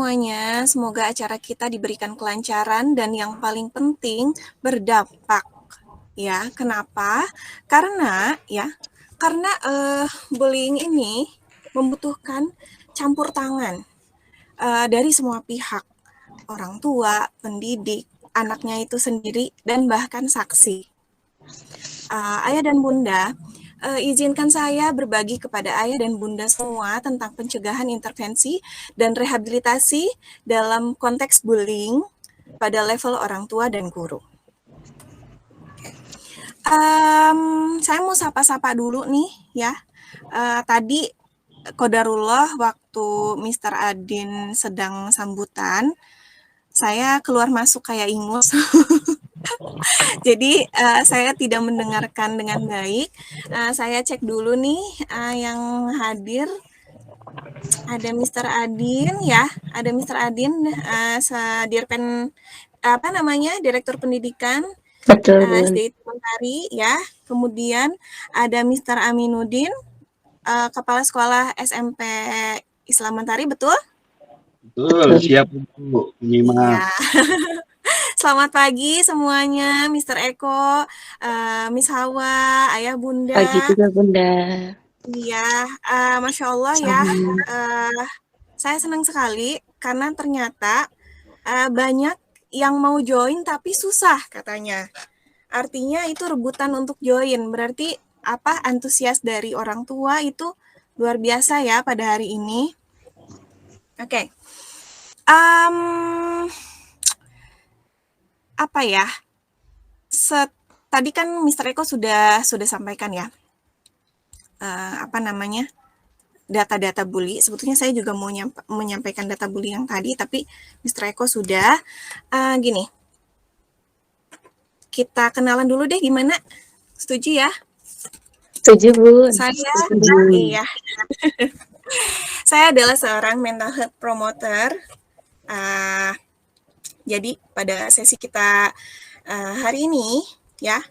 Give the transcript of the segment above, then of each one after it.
semuanya, semoga acara kita diberikan kelancaran dan yang paling penting berdampak. Ya, kenapa? Karena bullying ini membutuhkan campur tangan dari semua pihak, orang tua, pendidik, anaknya itu sendiri, dan bahkan saksi. Ayah dan Bunda, izinkan saya berbagi kepada Ayah dan Bunda semua tentang pencegahan, intervensi, dan rehabilitasi dalam konteks bullying pada level orang tua dan guru. Saya mau sapa-sapa dulu nih ya. Tadi qadarullah waktu Mr. Adin sedang sambutan, saya keluar masuk kayak ingus. Jadi saya tidak mendengarkan dengan baik. Saya cek dulu nih yang hadir. Ada Mr. Adin ya, ada Mr. Adin, Dirpen Direktur Pendidikan Betul, Bun. SD Mentari ya. Kemudian ada Mr. Aminuddin, Kepala Sekolah SMP Islam Mentari, betul? Betul, siap Bu menyimak. Iya. Selamat pagi semuanya, Mr. Eko, Miss Hawa, Ayah Bunda. Pagi juga Bunda. Iya, Masya Allah ya. Saya senang sekali karena ternyata banyak yang mau join tapi susah katanya. Artinya itu rebutan untuk join. Berarti antusias dari orang tua itu luar biasa ya pada hari ini. Oke. Tadi kan Mr. Eko sudah sampaikan ya. Data-data bully. Sebetulnya saya juga mau menyampaikan data bully yang tadi, tapi Mr. Eko sudah. Gini, kita kenalan dulu deh gimana? Setuju ya? Setuju, Bu. Iya. Saya adalah seorang mental health promoter. Jadi pada sesi kita hari ini ya,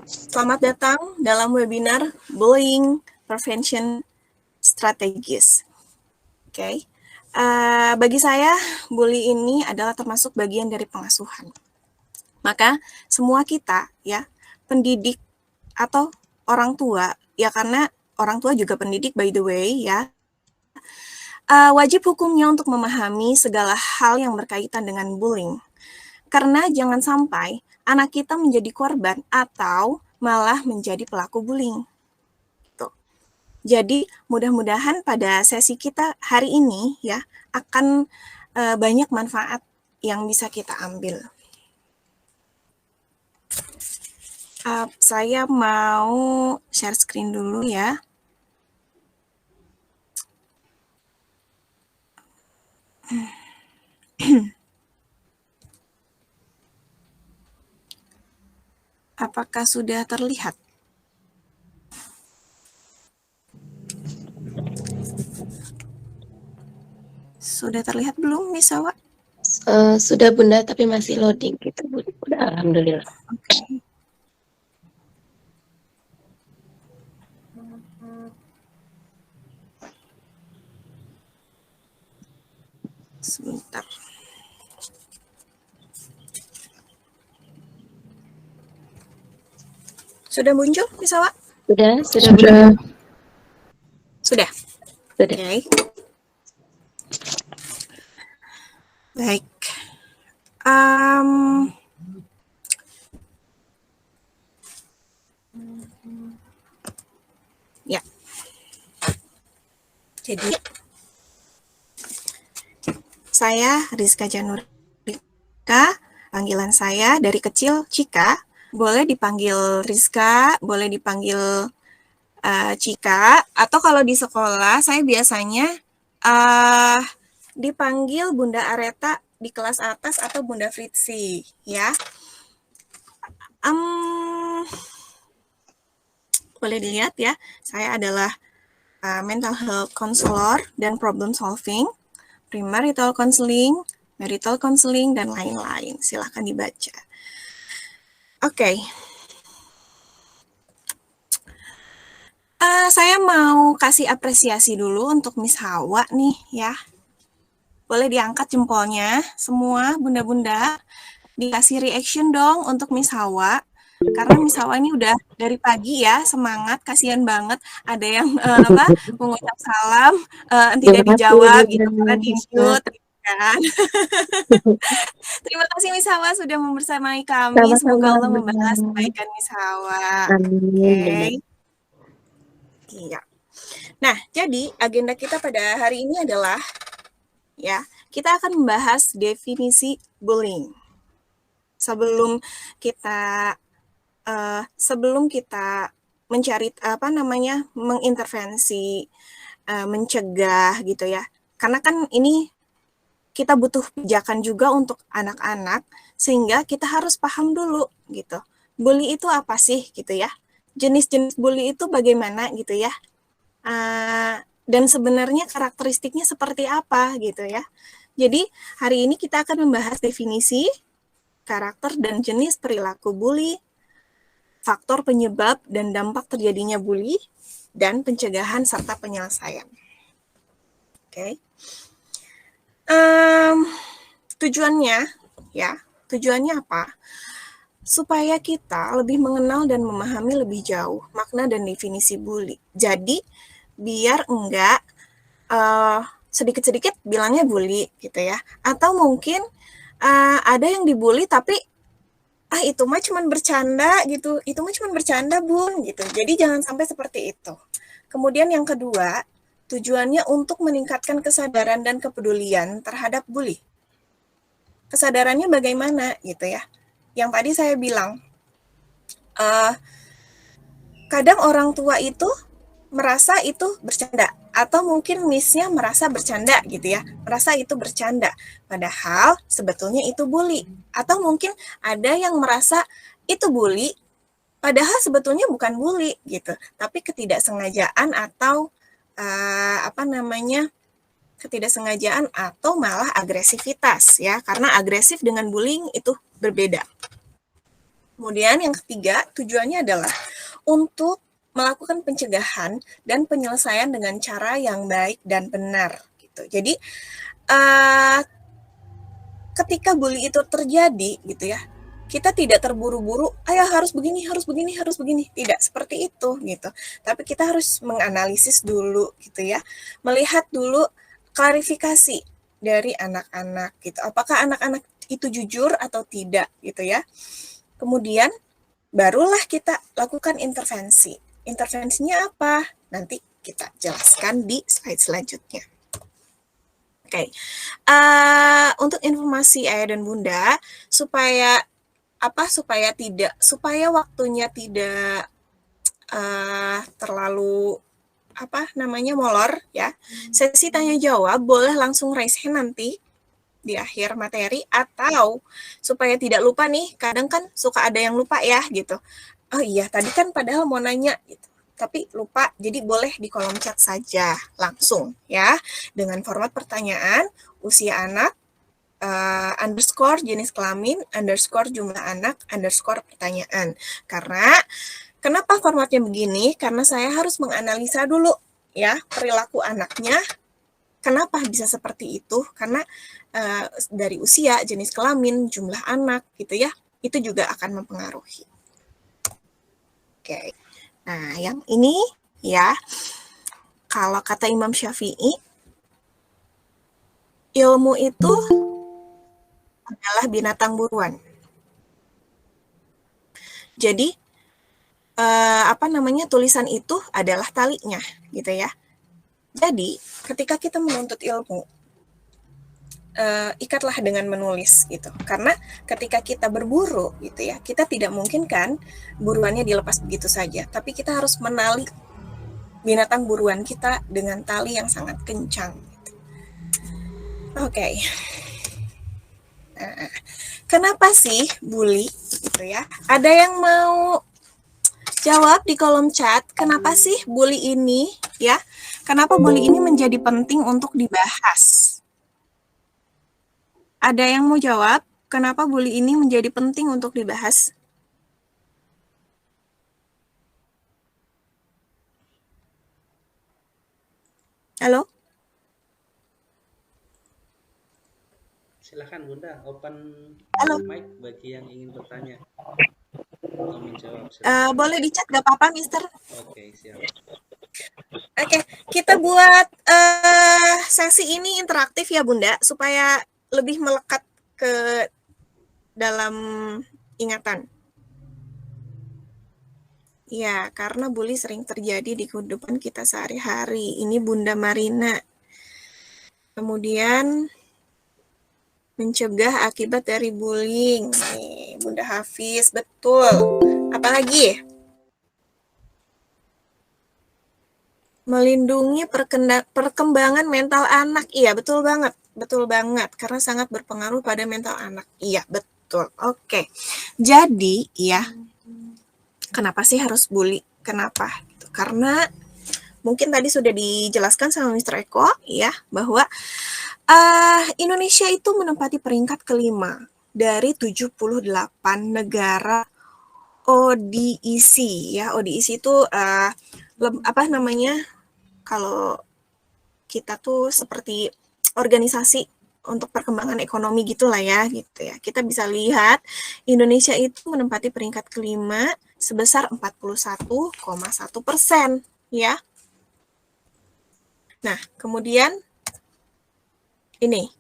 selamat datang dalam webinar Bullying Prevention Strategies. Oke. Bagi saya, bully ini adalah termasuk bagian dari pengasuhan. Maka semua kita ya, pendidik atau orang tua, ya karena orang tua juga pendidik by the way ya, wajib hukumnya untuk memahami segala hal yang berkaitan dengan bullying. Karena jangan sampai anak kita menjadi korban atau malah menjadi pelaku bullying. Jadi mudah-mudahan pada sesi kita hari ini ya akan banyak manfaat yang bisa kita ambil. Saya mau share screen dulu ya. Apakah sudah terlihat? Sudah terlihat belum, Miss Hawa? Sudah Bunda, tapi masih loading gitu Bu. Udah alhamdulillah. Oke. Sebentar. Sudah muncul, Miss Hawa? Sudah. Sudah. Sudah. Okay. Baik. Ya. Jadi saya Rizka Janurika, panggilan saya dari kecil Cika. Boleh dipanggil Rizka, boleh dipanggil Cika, atau kalau di sekolah saya biasanya dipanggil Bunda Areta di kelas atas atau Bunda Fritzi, ya. Boleh dilihat ya, saya adalah mental health counselor dan problem solving, premarital counseling, marital counseling, dan lain-lain. Silahkan dibaca. Oke. Saya mau kasih apresiasi dulu untuk Miss Hawa nih ya. boleh diangkat jempolnya. Semua bunda-bunda dikasih reaction dong untuk Miss Hawa. Karena Miss Hawa ini udah dari pagi ya, semangat, kasihan banget. Ada yang mengucap salam, Terima tidak kasih dijawab gitu, karena Bunda di Husna. mute gitu kan. Terima kasih Miss Hawa sudah membersamai kami. Sama-sama Semoga Allah Bunda. membalas kebaikan Miss Hawa. Amin Bunda. Oke. Iya. Nah, jadi agenda kita pada hari ini adalah ya, kita akan membahas definisi bullying. Sebelum kita mencari mengintervensi, mencegah gitu ya. Karena kan ini kita butuh pijakan juga untuk anak-anak, sehingga kita harus paham dulu gitu. Bully itu apa sih gitu ya? Jenis-jenis bully itu bagaimana gitu ya? Dan sebenarnya karakteristiknya seperti apa gitu ya. Jadi hari ini kita akan membahas definisi, karakter dan jenis perilaku bully, faktor penyebab dan dampak terjadinya bully, dan pencegahan serta penyelesaian. Oke. Tujuannya apa? Supaya kita lebih mengenal dan memahami lebih jauh makna dan definisi bully. Jadi biar enggak sedikit-sedikit bilangnya bully gitu ya. Atau mungkin ada yang dibully tapi itu mah cuma bercanda gitu. Itu mah cuma bercanda, Bun gitu. Jadi jangan sampai seperti itu. Kemudian yang kedua, tujuannya untuk meningkatkan kesadaran dan kepedulian terhadap bully. Kesadarannya bagaimana gitu ya. Yang tadi saya bilang, kadang orang tua itu merasa itu bercanda, atau mungkin miss-nya merasa bercanda gitu ya, merasa itu bercanda, padahal sebetulnya itu bully. Atau mungkin ada yang merasa itu bully, padahal sebetulnya bukan bully gitu, tapi ketidaksengajaan atau ketidaksengajaan atau malah agresivitas ya, karena agresif dengan bullying itu berbeda. Kemudian yang ketiga, tujuannya adalah untuk melakukan pencegahan dan penyelesaian dengan cara yang baik dan benar gitu. Jadi ketika bully itu terjadi gitu ya, kita tidak terburu-buru, harus begini, harus begini, harus begini. Tidak seperti itu gitu. Tapi kita harus menganalisis dulu gitu ya. Melihat dulu klarifikasi dari anak-anak gitu. Apakah anak-anak itu jujur atau tidak gitu ya. Kemudian barulah kita lakukan intervensi. Intervensinya apa? Nanti kita jelaskan di slide selanjutnya. Oke. Untuk informasi ayah dan bunda, supaya waktunya tidak terlalu molor ya. Sesi tanya jawab boleh langsung raise hand nanti di akhir materi, atau supaya tidak lupa nih, kadang kan suka ada yang lupa ya gitu. Oh iya, tadi kan padahal mau nanya gitu, tapi lupa, jadi boleh di kolom chat saja langsung ya, dengan format pertanyaan, usia anak, underscore jenis kelamin, underscore jumlah anak, underscore pertanyaan. Karena kenapa formatnya begini? Karena saya harus menganalisa dulu ya perilaku anaknya. Kenapa bisa seperti itu? Karena dari usia, jenis kelamin, jumlah anak gitu ya, itu juga akan mempengaruhi. Oke. Nah, yang ini ya, kalau kata Imam Syafi'i, ilmu itu adalah binatang buruan. Jadi tulisan itu adalah talinya gitu ya. Jadi ketika kita menuntut ilmu, ikatlah dengan menulis gitu, karena ketika kita berburu gitu ya, kita tidak mungkin kan buruannya dilepas begitu saja, tapi kita harus menali binatang buruan kita dengan tali yang sangat kencang gitu. Oke. Nah, kenapa sih bully gitu ya? Ada yang mau jawab di kolom chat, kenapa sih bully ini ya? Kenapa bully ini menjadi penting untuk dibahas? Ada yang mau jawab, kenapa bully ini menjadi penting untuk dibahas? Halo? Silakan Bunda, open Halo. mic bagi yang ingin bertanya atau menjawab. Silakan. Boleh di chat gak apa-apa, Mister? Oke, siap. Oke, kita buat sesi ini interaktif ya Bunda, supaya lebih melekat ke dalam ingatan. Ya, karena bully sering terjadi di kehidupan kita sehari-hari. Ini Bunda Marina. Kemudian mencegah akibat dari bullying. Nih, Bunda Hafiz, betul. Apalagi? Melindungi perkembangan mental anak. Iya, betul banget. Betul banget. Karena sangat berpengaruh pada mental anak. Iya, betul. Oke. Jadi, ya, kenapa sih harus bully? Kenapa? Karena mungkin tadi sudah dijelaskan sama Mr. Eko, ya, bahwa Indonesia itu menempati peringkat kelima dari 78 negara ODEC, ya. ODEC itu apa namanya? Kalau kita tuh seperti organisasi untuk perkembangan ekonomi gitulah ya, gitu ya. Kita bisa lihat Indonesia itu menempati peringkat kelima sebesar 41,1%, ya. Nah, kemudian ini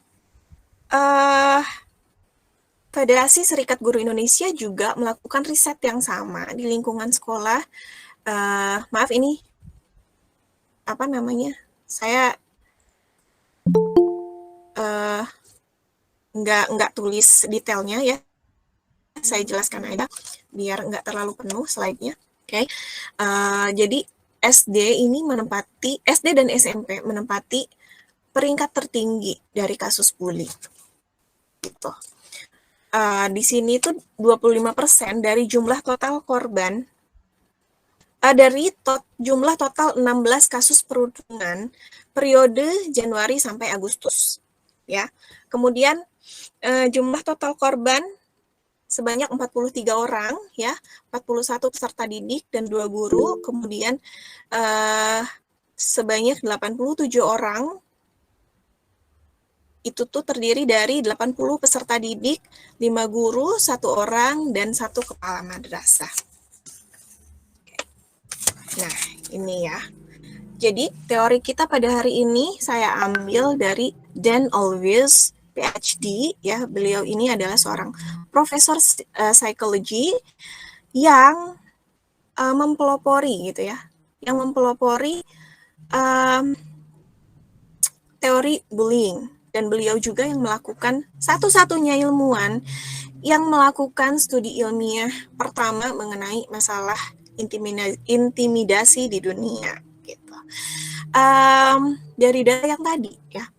Federasi Serikat Guru Indonesia juga melakukan riset yang sama di lingkungan sekolah. Maaf ini apa namanya? Saya nggak tulis detailnya ya. Saya jelaskan aja biar nggak terlalu penuh slide-nya. Oke. Jadi SD dan SMP menempati peringkat tertinggi dari kasus bully. Gitu. Di sini tuh 25% dari jumlah total korban dari jumlah total 16 kasus perundungan periode Januari sampai Agustus, ya. Kemudian jumlah total korban sebanyak 43 orang, ya, 41 peserta didik dan 2 guru, kemudian sebanyak 87 orang, itu tuh terdiri dari 80 peserta didik, 5 guru, 1 orang, dan 1 kepala madrasah. Nah, ini ya. Jadi, teori kita pada hari ini saya ambil dari Dan Olweus, PhD, ya. Beliau ini adalah seorang profesor psikologi yang mempelopori gitu ya. Yang mempelopori teori bullying, dan beliau juga yang melakukan satu-satunya ilmuwan yang melakukan studi ilmiah pertama mengenai masalah intimidasi di dunia gitu. Dari data yang tadi ya,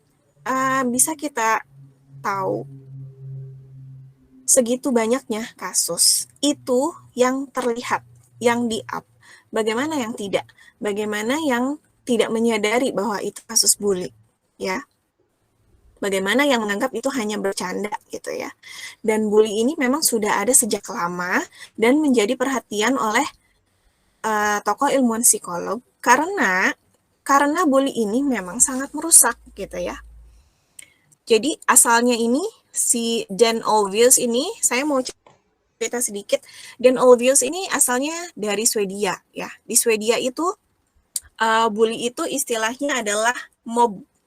bisa kita tahu segitu banyaknya kasus itu yang terlihat, yang di-up. Bagaimana yang tidak? Bagaimana yang tidak menyadari bahwa itu kasus bully, ya? Bagaimana yang menganggap itu hanya bercanda gitu ya. Dan bully ini memang sudah ada sejak lama dan menjadi perhatian oleh tokoh ilmuwan psikolog karena bully ini memang sangat merusak gitu ya. Jadi asalnya ini si Dan Olweus ini, saya mau cerita sedikit. Dan Olweus ini asalnya dari Swedia ya. Di Swedia itu bully itu istilahnya adalah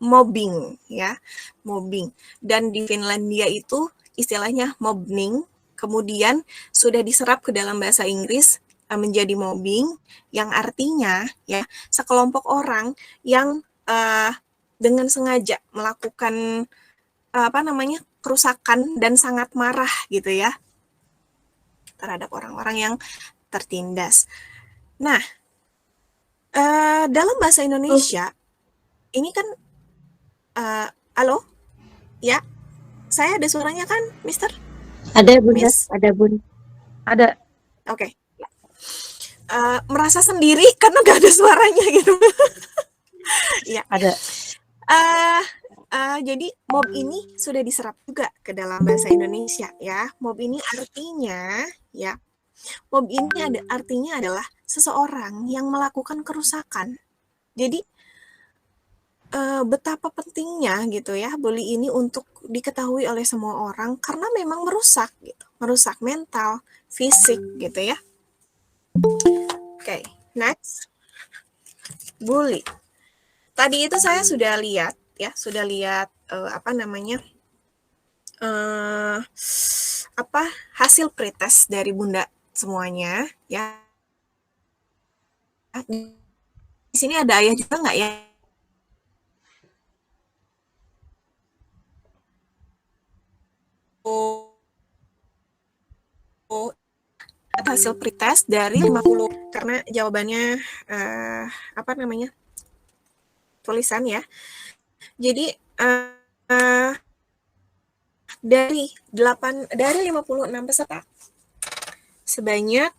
mobbing ya, mobbing. Dan di Finlandia itu istilahnya mobbing, kemudian sudah diserap ke dalam bahasa Inggris menjadi mobbing, yang artinya ya sekelompok orang yang dengan sengaja melakukan kerusakan dan sangat marah gitu ya terhadap orang-orang yang tertindas. Nah, dalam bahasa Indonesia ini kan halo? Ya, saya ada suaranya kan, Mister? Ada Bunda, Miss? ada Bun. Ada. Oke. Merasa sendiri karena gak ada suaranya gitu. Ya. Ada. Jadi mob ini sudah diserap juga ke dalam bahasa Indonesia ya. Mob ini artinya ya, mob ini artinya adalah seseorang yang melakukan kerusakan. Jadi betapa pentingnya gitu ya bully ini untuk diketahui oleh semua orang karena memang merusak gitu, merusak mental, fisik gitu ya. Oke, next. Bully. Tadi itu saya sudah lihat ya, hasil pretest dari Bunda semuanya ya. Di sini ada ayah juga nggak ya? Hasil pretest dari 50 karena jawabannya tulisan ya. Jadi dari 56 peserta sebanyak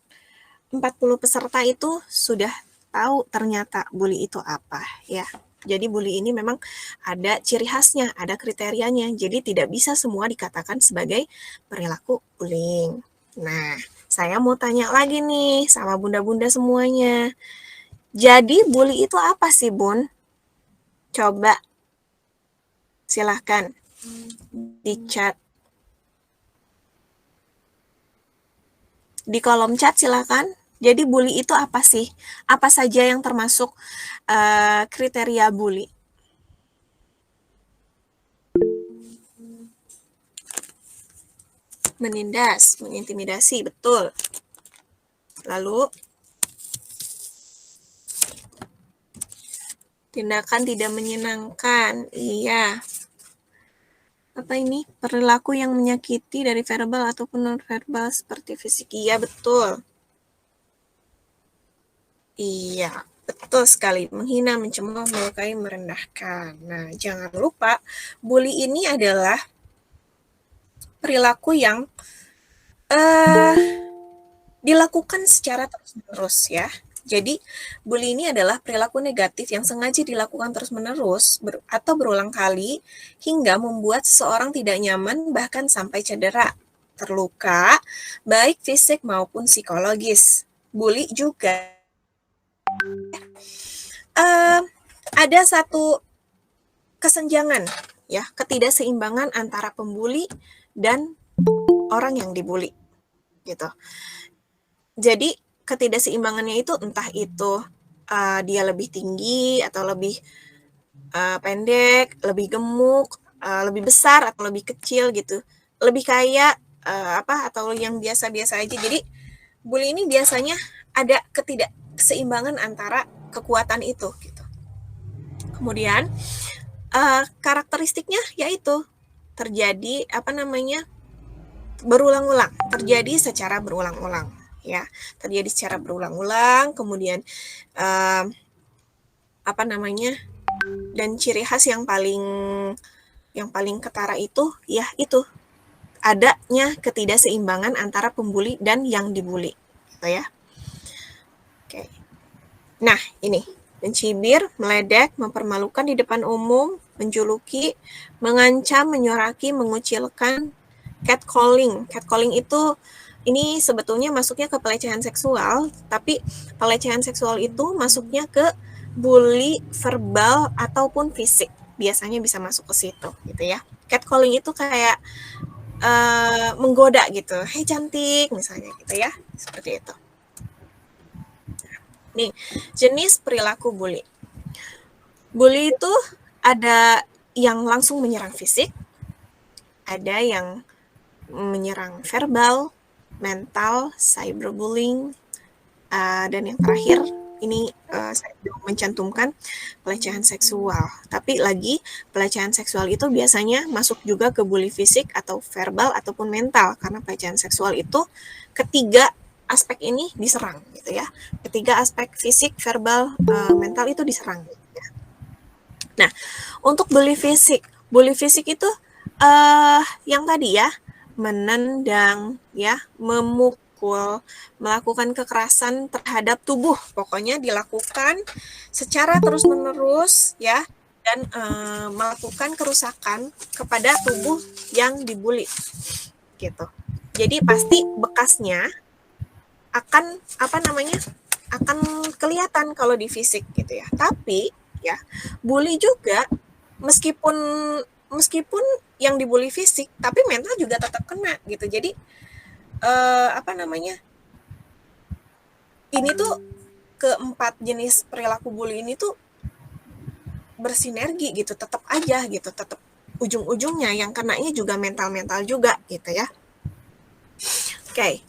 40 peserta itu sudah tahu ternyata bully itu apa ya. Jadi bully ini memang ada ciri khasnya, ada kriterianya. Jadi tidak bisa semua dikatakan sebagai perilaku bullying. Nah, saya mau tanya lagi nih sama bunda-bunda semuanya. Jadi bully itu apa sih, Bun? Coba silahkan di chat. Di kolom chat silahkan. Jadi bully itu apa sih? Apa saja yang termasuk kriteria bully? Menindas, mengintimidasi, betul. Lalu, tindakan tidak menyenangkan, iya. Apa ini? Perilaku yang menyakiti dari verbal ataupun non-verbal seperti fisik, iya betul. Iya, betul sekali. Menghina, mencemooh, melukai, merendahkan. Nah, jangan lupa, bully ini adalah perilaku yang dilakukan secara terus-menerus ya. Jadi, bully ini adalah perilaku negatif yang sengaja dilakukan terus-menerus atau berulang kali hingga membuat seseorang tidak nyaman bahkan sampai cedera, terluka, baik fisik maupun psikologis. Bully juga ada satu kesenjangan ya, ketidakseimbangan antara pembuli dan orang yang dibully gitu. Jadi ketidakseimbangannya itu entah itu dia lebih tinggi atau lebih pendek, lebih gemuk, lebih besar atau lebih kecil gitu, lebih kaya atau yang biasa-biasa aja. Jadi bully ini biasanya ada ketidakseimbangan antara kekuatan itu gitu. Kemudian karakteristiknya yaitu terjadi berulang-ulang, terjadi secara berulang-ulang ya, terjadi secara berulang-ulang. Kemudian dan ciri khas yang paling ketara itu ya itu adanya ketidakseimbangan antara pembuli dan yang dibully gitu ya. Oke. Nah, ini mencibir, meledek, mempermalukan di depan umum, menjuluki, mengancam, menyoraki, mengucilkan, catcalling. Catcalling itu ini sebetulnya masuknya ke pelecehan seksual, tapi pelecehan seksual itu masuknya ke bully verbal ataupun fisik. Biasanya bisa masuk ke situ gitu ya. Catcalling itu kayak menggoda gitu. Hei cantik misalnya gitu ya. Seperti itu. Nih, jenis perilaku bully. Bully itu ada yang langsung menyerang fisik, ada yang menyerang verbal, mental, cyberbullying, dan yang terakhir ini saya mencantumkan pelecehan seksual. Tapi lagi pelecehan seksual itu biasanya masuk juga ke bully fisik atau verbal ataupun mental, karena pelecehan seksual itu ketiga aspek ini diserang gitu ya. Ketiga aspek fisik, verbal, mental itu diserang gitu ya. Nah, untuk bully fisik itu yang tadi ya, menendang ya, memukul, melakukan kekerasan terhadap tubuh, pokoknya dilakukan secara terus-menerus ya, dan melakukan kerusakan kepada tubuh yang dibully gitu. Jadi pasti bekasnya akan akan kelihatan kalau di fisik gitu ya. Tapi ya. Bully juga meskipun yang dibully fisik, tapi mental juga tetap kena gitu. Jadi ini tuh keempat jenis perilaku bully ini tuh bersinergi gitu, tetap aja gitu, tetap ujung-ujungnya yang kenanya juga mental juga gitu ya. Oke.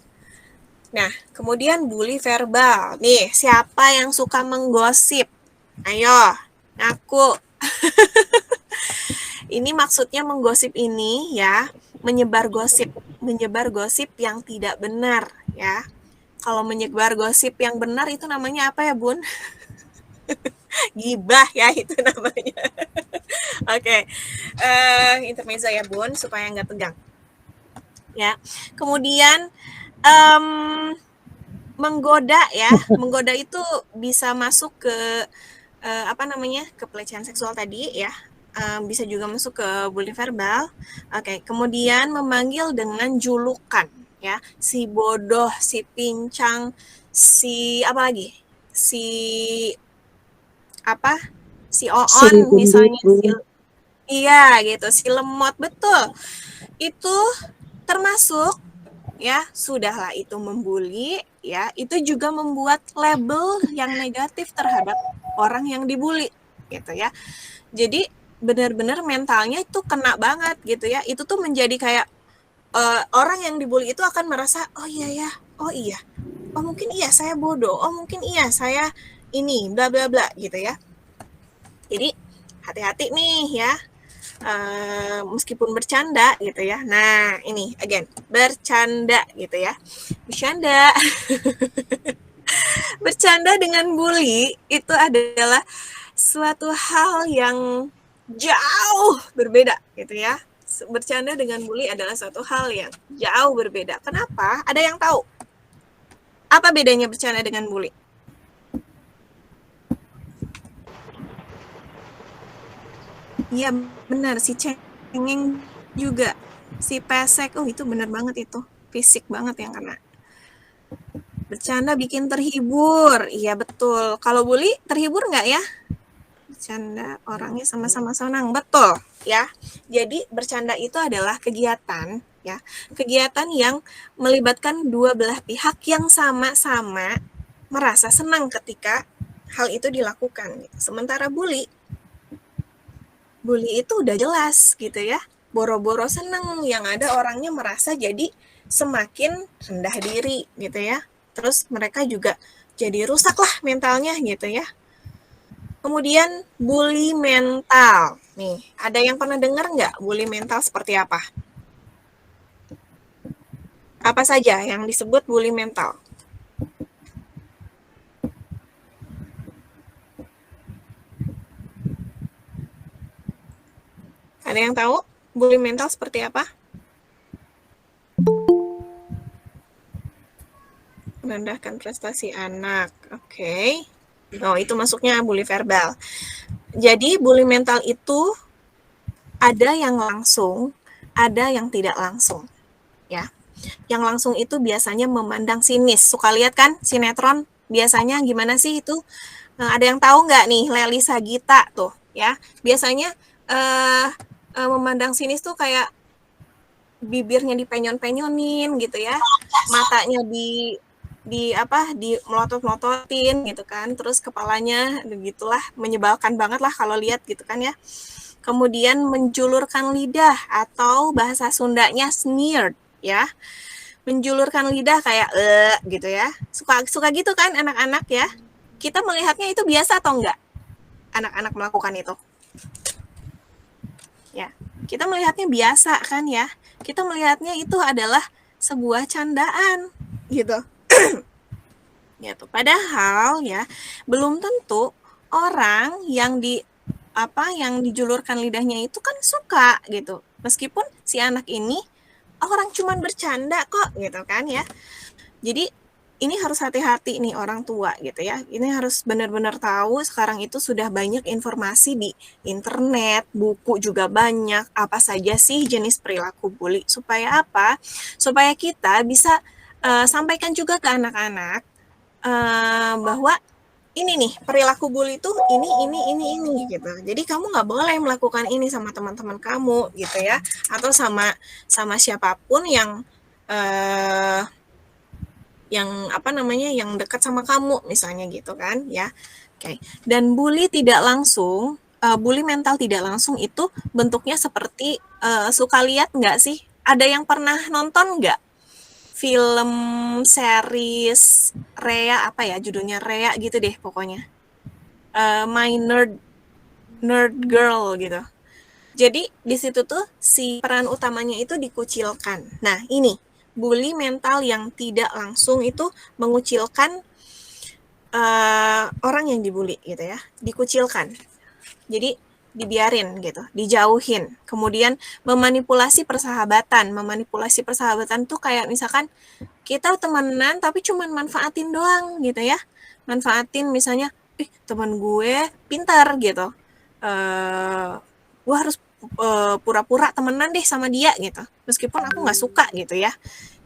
Nah, kemudian bully verbal. Nih, siapa yang suka menggosip? Ayo, ngaku. Ini maksudnya menggosip ini ya, menyebar gosip yang tidak benar ya. Kalau menyebar gosip yang benar itu namanya apa ya, Bun? Gibah ya itu namanya. Oke. Intermezzo ya, Bun, supaya nggak tegang. Ya. Kemudian menggoda ya. Menggoda itu bisa masuk ke ke pelecehan seksual tadi ya. Bisa juga masuk ke bully verbal. Oke, kemudian memanggil dengan julukan ya, si bodoh, si pincang, si apa lagi? Si oon misalnya, iya gitu, si lemot, betul. Itu termasuk ya, sudahlah itu membuli ya, itu juga membuat label yang negatif terhadap orang yang dibully gitu ya. Jadi benar-benar mentalnya itu kena banget gitu ya. Itu tuh menjadi kayak orang yang dibully itu akan merasa oh iya oh mungkin iya saya bodoh, oh mungkin iya saya ini bla bla bla gitu ya. Jadi hati-hati nih ya, meskipun bercanda gitu ya. Nah ini again, bercanda gitu ya, bercanda. Bercanda dengan bully itu adalah suatu hal yang jauh berbeda gitu ya. Bercanda dengan bully adalah suatu hal yang jauh berbeda. Kenapa? Ada yang tahu? Apa bedanya bercanda dengan bully? Iya benar, si cengeng juga, si pesek, itu benar banget itu, fisik banget yang kena. Bercanda bikin terhibur, iya betul. Kalau bully terhibur nggak ya? Bercanda orangnya sama-sama senang, betul ya. Jadi bercanda itu adalah kegiatan ya, kegiatan yang melibatkan dua belah pihak yang sama-sama merasa senang ketika hal itu dilakukan. Sementara bully itu udah jelas gitu ya, boro-boro seneng, yang ada orangnya merasa jadi semakin rendah diri gitu ya. Terus mereka juga jadi rusak lah mentalnya gitu ya. Kemudian bully mental. Nih, ada yang pernah dengar nggak bully mental seperti apa? Apa saja yang disebut bully mental? Ada yang tahu bully mental seperti apa? Merendahkan prestasi anak. Oke. Oh, itu masuknya bully verbal. Jadi bully mental itu ada yang langsung, ada yang tidak langsung. Ya. Yang langsung itu biasanya memandang sinis. Suka lihat kan sinetron? Biasanya gimana sih itu? Ada yang tahu nggak nih Lely Sagita tuh ya? Biasanya memandang sinis tuh kayak bibirnya dipenyon-penyonin gitu ya, matanya di melotot-melototin gitu kan, terus kepalanya begitulah, menyebalkan banget lah kalau lihat gitu kan ya. Kemudian menjulurkan lidah atau bahasa Sundanya sneered ya, menjulurkan lidah kayak gitu ya, suka gitu kan anak-anak ya. Kita melihatnya itu biasa atau enggak anak-anak melakukan itu? Ya, kita melihatnya biasa kan ya. Kita melihatnya itu adalah sebuah candaan gitu. Gitu. Padahal ya belum tentu orang yang dijulurkan lidahnya itu kan suka gitu. Meskipun si anak ini orang cuman bercanda kok gitu kan ya. Jadi ini harus hati-hati nih orang tua gitu ya. Ini harus benar-benar tahu sekarang itu sudah banyak informasi di internet, buku juga banyak, apa saja sih jenis perilaku bully. Supaya apa? Supaya kita bisa sampaikan juga ke anak-anak bahwa ini nih perilaku bully itu ini gitu. Jadi kamu nggak boleh melakukan ini sama teman-teman kamu gitu ya, atau sama siapapun yang apa namanya yang dekat sama kamu misalnya gitu kan ya. Oke. Dan bully tidak langsung, bully mental tidak langsung itu bentuknya seperti suka lihat nggak sih? Ada yang pernah nonton nggak film series Rea apa ya judulnya Rea gitu deh pokoknya. My nerd girl gitu. Jadi di situ tuh si peran utamanya itu dikucilkan. Nah ini bully mental yang tidak langsung itu mengucilkan orang yang dibully gitu ya, dikucilkan. Jadi dibiarin gitu, dijauhin. Kemudian memanipulasi persahabatan. Memanipulasi persahabatan tuh kayak misalkan kita temenan tapi cuman manfaatin doang gitu ya. Manfaatin misalnya, teman gue pintar gitu. Gue harus pura-pura temenan deh sama dia gitu. Meskipun aku nggak suka gitu ya.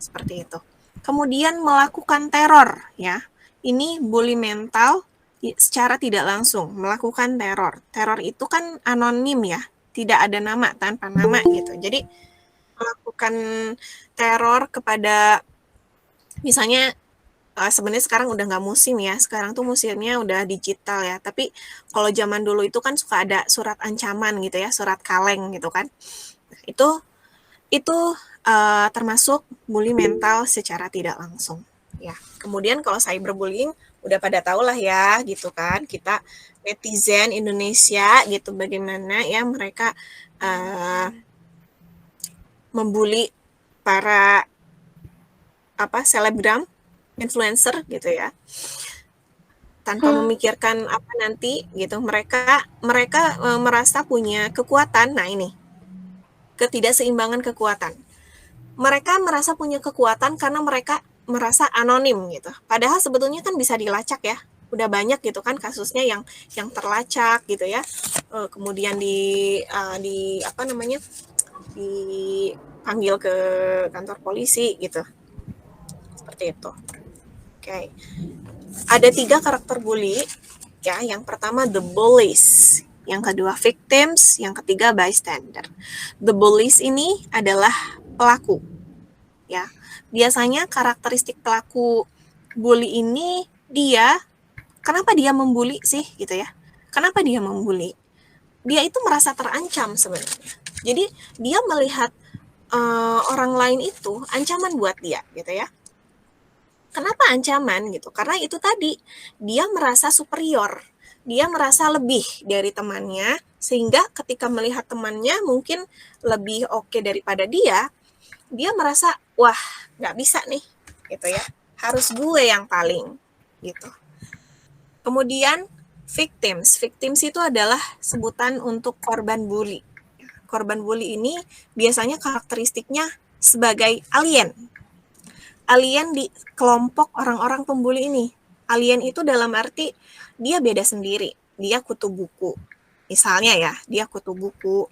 Seperti itu. Kemudian melakukan teror ya. Ini bully mental secara tidak langsung melakukan teror. Teror itu kan anonim ya, tidak ada nama, tanpa nama gitu. Jadi melakukan teror kepada misalnya sebenarnya sekarang udah nggak musim ya, sekarang tuh musimnya udah digital ya. Tapi kalau zaman dulu itu kan suka ada surat ancaman gitu ya, surat kaleng gitu kan. Itu termasuk bully mental secara tidak langsung. Ya, kemudian kalau cyberbullying udah pada tahu lah ya gitu kan, kita netizen Indonesia gitu bagaimana ya mereka membuli para selebgram, influencer gitu ya, tanpa memikirkan apa nanti gitu. Mereka merasa punya kekuatan. Nah ini ketidakseimbangan kekuatan. Mereka merasa punya kekuatan karena mereka merasa anonim gitu. Padahal sebetulnya kan bisa dilacak ya. Udah banyak gitu kan kasusnya yang terlacak gitu ya. Kemudian dipanggil ke kantor polisi gitu. Seperti itu. Oke. Ada 3 karakter bully ya. Yang pertama the bullies, yang kedua victims, yang ketiga bystander. The bullies ini adalah pelaku ya. Biasanya karakteristik pelaku bully ini kenapa dia membuli sih gitu ya? Kenapa dia membuli? Dia itu merasa terancam sebenarnya. Jadi dia melihat orang lain itu ancaman buat dia gitu ya. Kenapa ancaman gitu? Karena itu tadi dia merasa superior. Dia merasa lebih dari temannya, sehingga ketika melihat temannya mungkin lebih oke daripada dia merasa, wah nggak bisa nih, gitu ya. Harus gue yang paling, gitu. Kemudian victims. Victims itu adalah sebutan untuk korban bully. Korban bully ini biasanya karakteristiknya sebagai alien. Alien di kelompok orang-orang pembuli ini. Alien itu dalam arti dia beda sendiri. Dia kutu buku. Misalnya ya, dia kutu buku,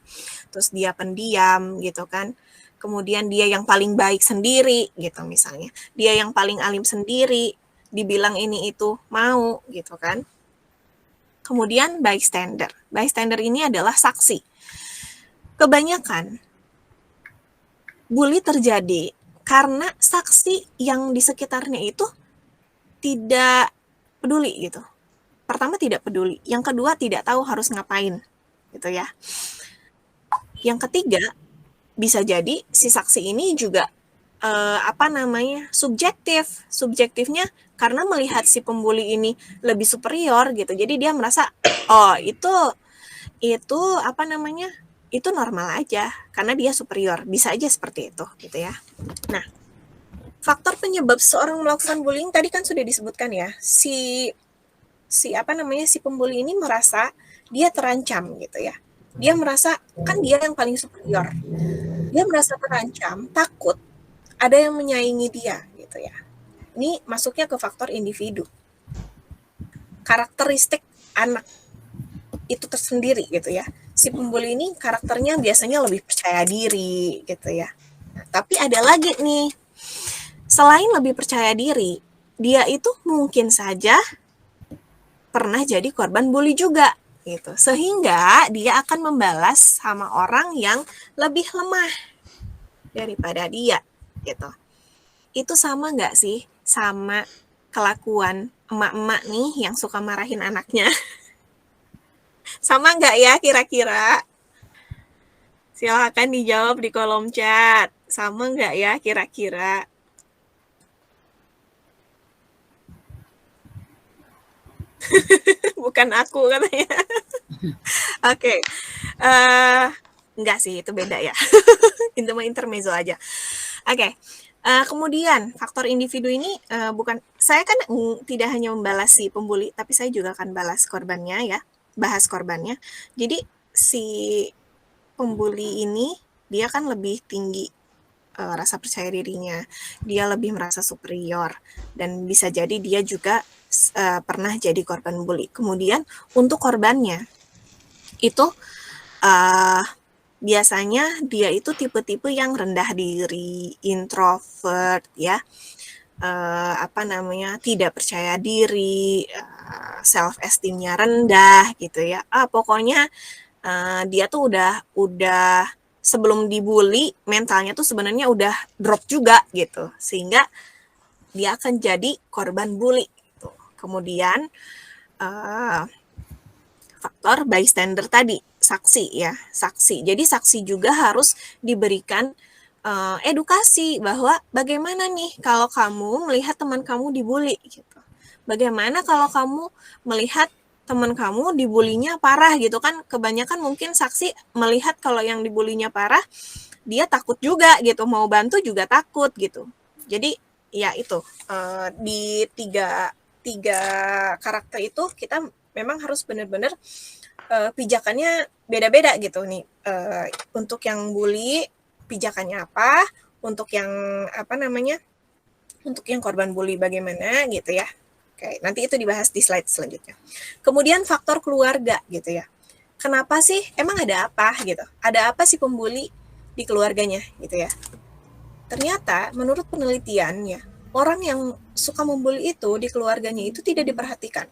terus dia pendiam gitu kan. Kemudian dia yang paling baik sendiri gitu misalnya. Dia yang paling alim sendiri, dibilang ini itu mau gitu kan. Kemudian bystander. Bystander ini adalah saksi. Kebanyakan bully terjadi karena saksi yang di sekitarnya itu tidak peduli gitu. Pertama tidak peduli, yang kedua tidak tahu harus ngapain gitu ya. Yang ketiga bisa jadi si saksi ini juga subjektifnya karena melihat si pembuli ini lebih superior gitu. Jadi dia merasa itu normal aja karena dia superior. Bisa aja seperti itu gitu ya. Nah, faktor penyebab seorang melakukan bullying tadi kan sudah disebutkan ya. Si pembuli ini merasa dia terancam gitu ya. Dia merasa kan dia yang paling superior. Dia merasa terancam, takut ada yang menyaingi dia gitu ya. Ini masuknya ke faktor individu. Karakteristik anak itu tersendiri gitu ya. Si pembuli ini karakternya biasanya lebih percaya diri gitu ya. Nah, tapi ada lagi nih. Selain lebih percaya diri, dia itu mungkin saja pernah jadi korban bully juga gitu. Sehingga dia akan membalas sama orang yang lebih lemah daripada dia gitu. Itu sama nggak sih sama kelakuan emak-emak nih yang suka marahin anaknya? Sama nggak ya kira-kira? Silahkan dijawab di kolom chat. Sama nggak ya kira-kira? Bukan aku katanya. Oke. Enggak sih, itu beda ya. Itu mah intermezzo aja. Oke. Kemudian faktor individu ini bukan, saya kan tidak hanya membalas si pembuli, tapi saya juga akan balas korbannya ya, bahas korbannya. Jadi si pembuli ini dia kan lebih tinggi rasa percaya dirinya, dia lebih merasa superior, dan bisa jadi dia juga pernah jadi korban bully. Kemudian untuk korbannya itu biasanya dia itu tipe-tipe yang rendah diri, introvert ya, tidak percaya diri, self esteem-nya rendah gitu ya. Pokoknya dia tuh udah sebelum dibully mentalnya tuh sebenarnya udah drop juga gitu, sehingga dia akan jadi korban bully gitu. Kemudian faktor bystander tadi, saksi ya, saksi. Jadi saksi juga harus diberikan edukasi bahwa bagaimana nih kalau kamu melihat teman kamu dibully gitu. Bagaimana kalau kamu melihat teman kamu dibulinya parah gitu kan, kebanyakan mungkin saksi melihat kalau yang dibulinya parah, dia takut juga gitu, mau bantu juga takut gitu. Jadi ya itu, di tiga karakter itu kita memang harus benar-benar pijakannya beda-beda gitu nih. Untuk yang bully pijakannya apa, untuk yang untuk yang korban bully bagaimana gitu ya. Oke, nanti itu dibahas di slide selanjutnya. Kemudian faktor keluarga gitu ya. Kenapa sih? Emang ada apa gitu? Ada apa sih pembuli di keluarganya gitu ya? Ternyata menurut penelitian ya, orang yang suka membuli itu di keluarganya itu tidak diperhatikan.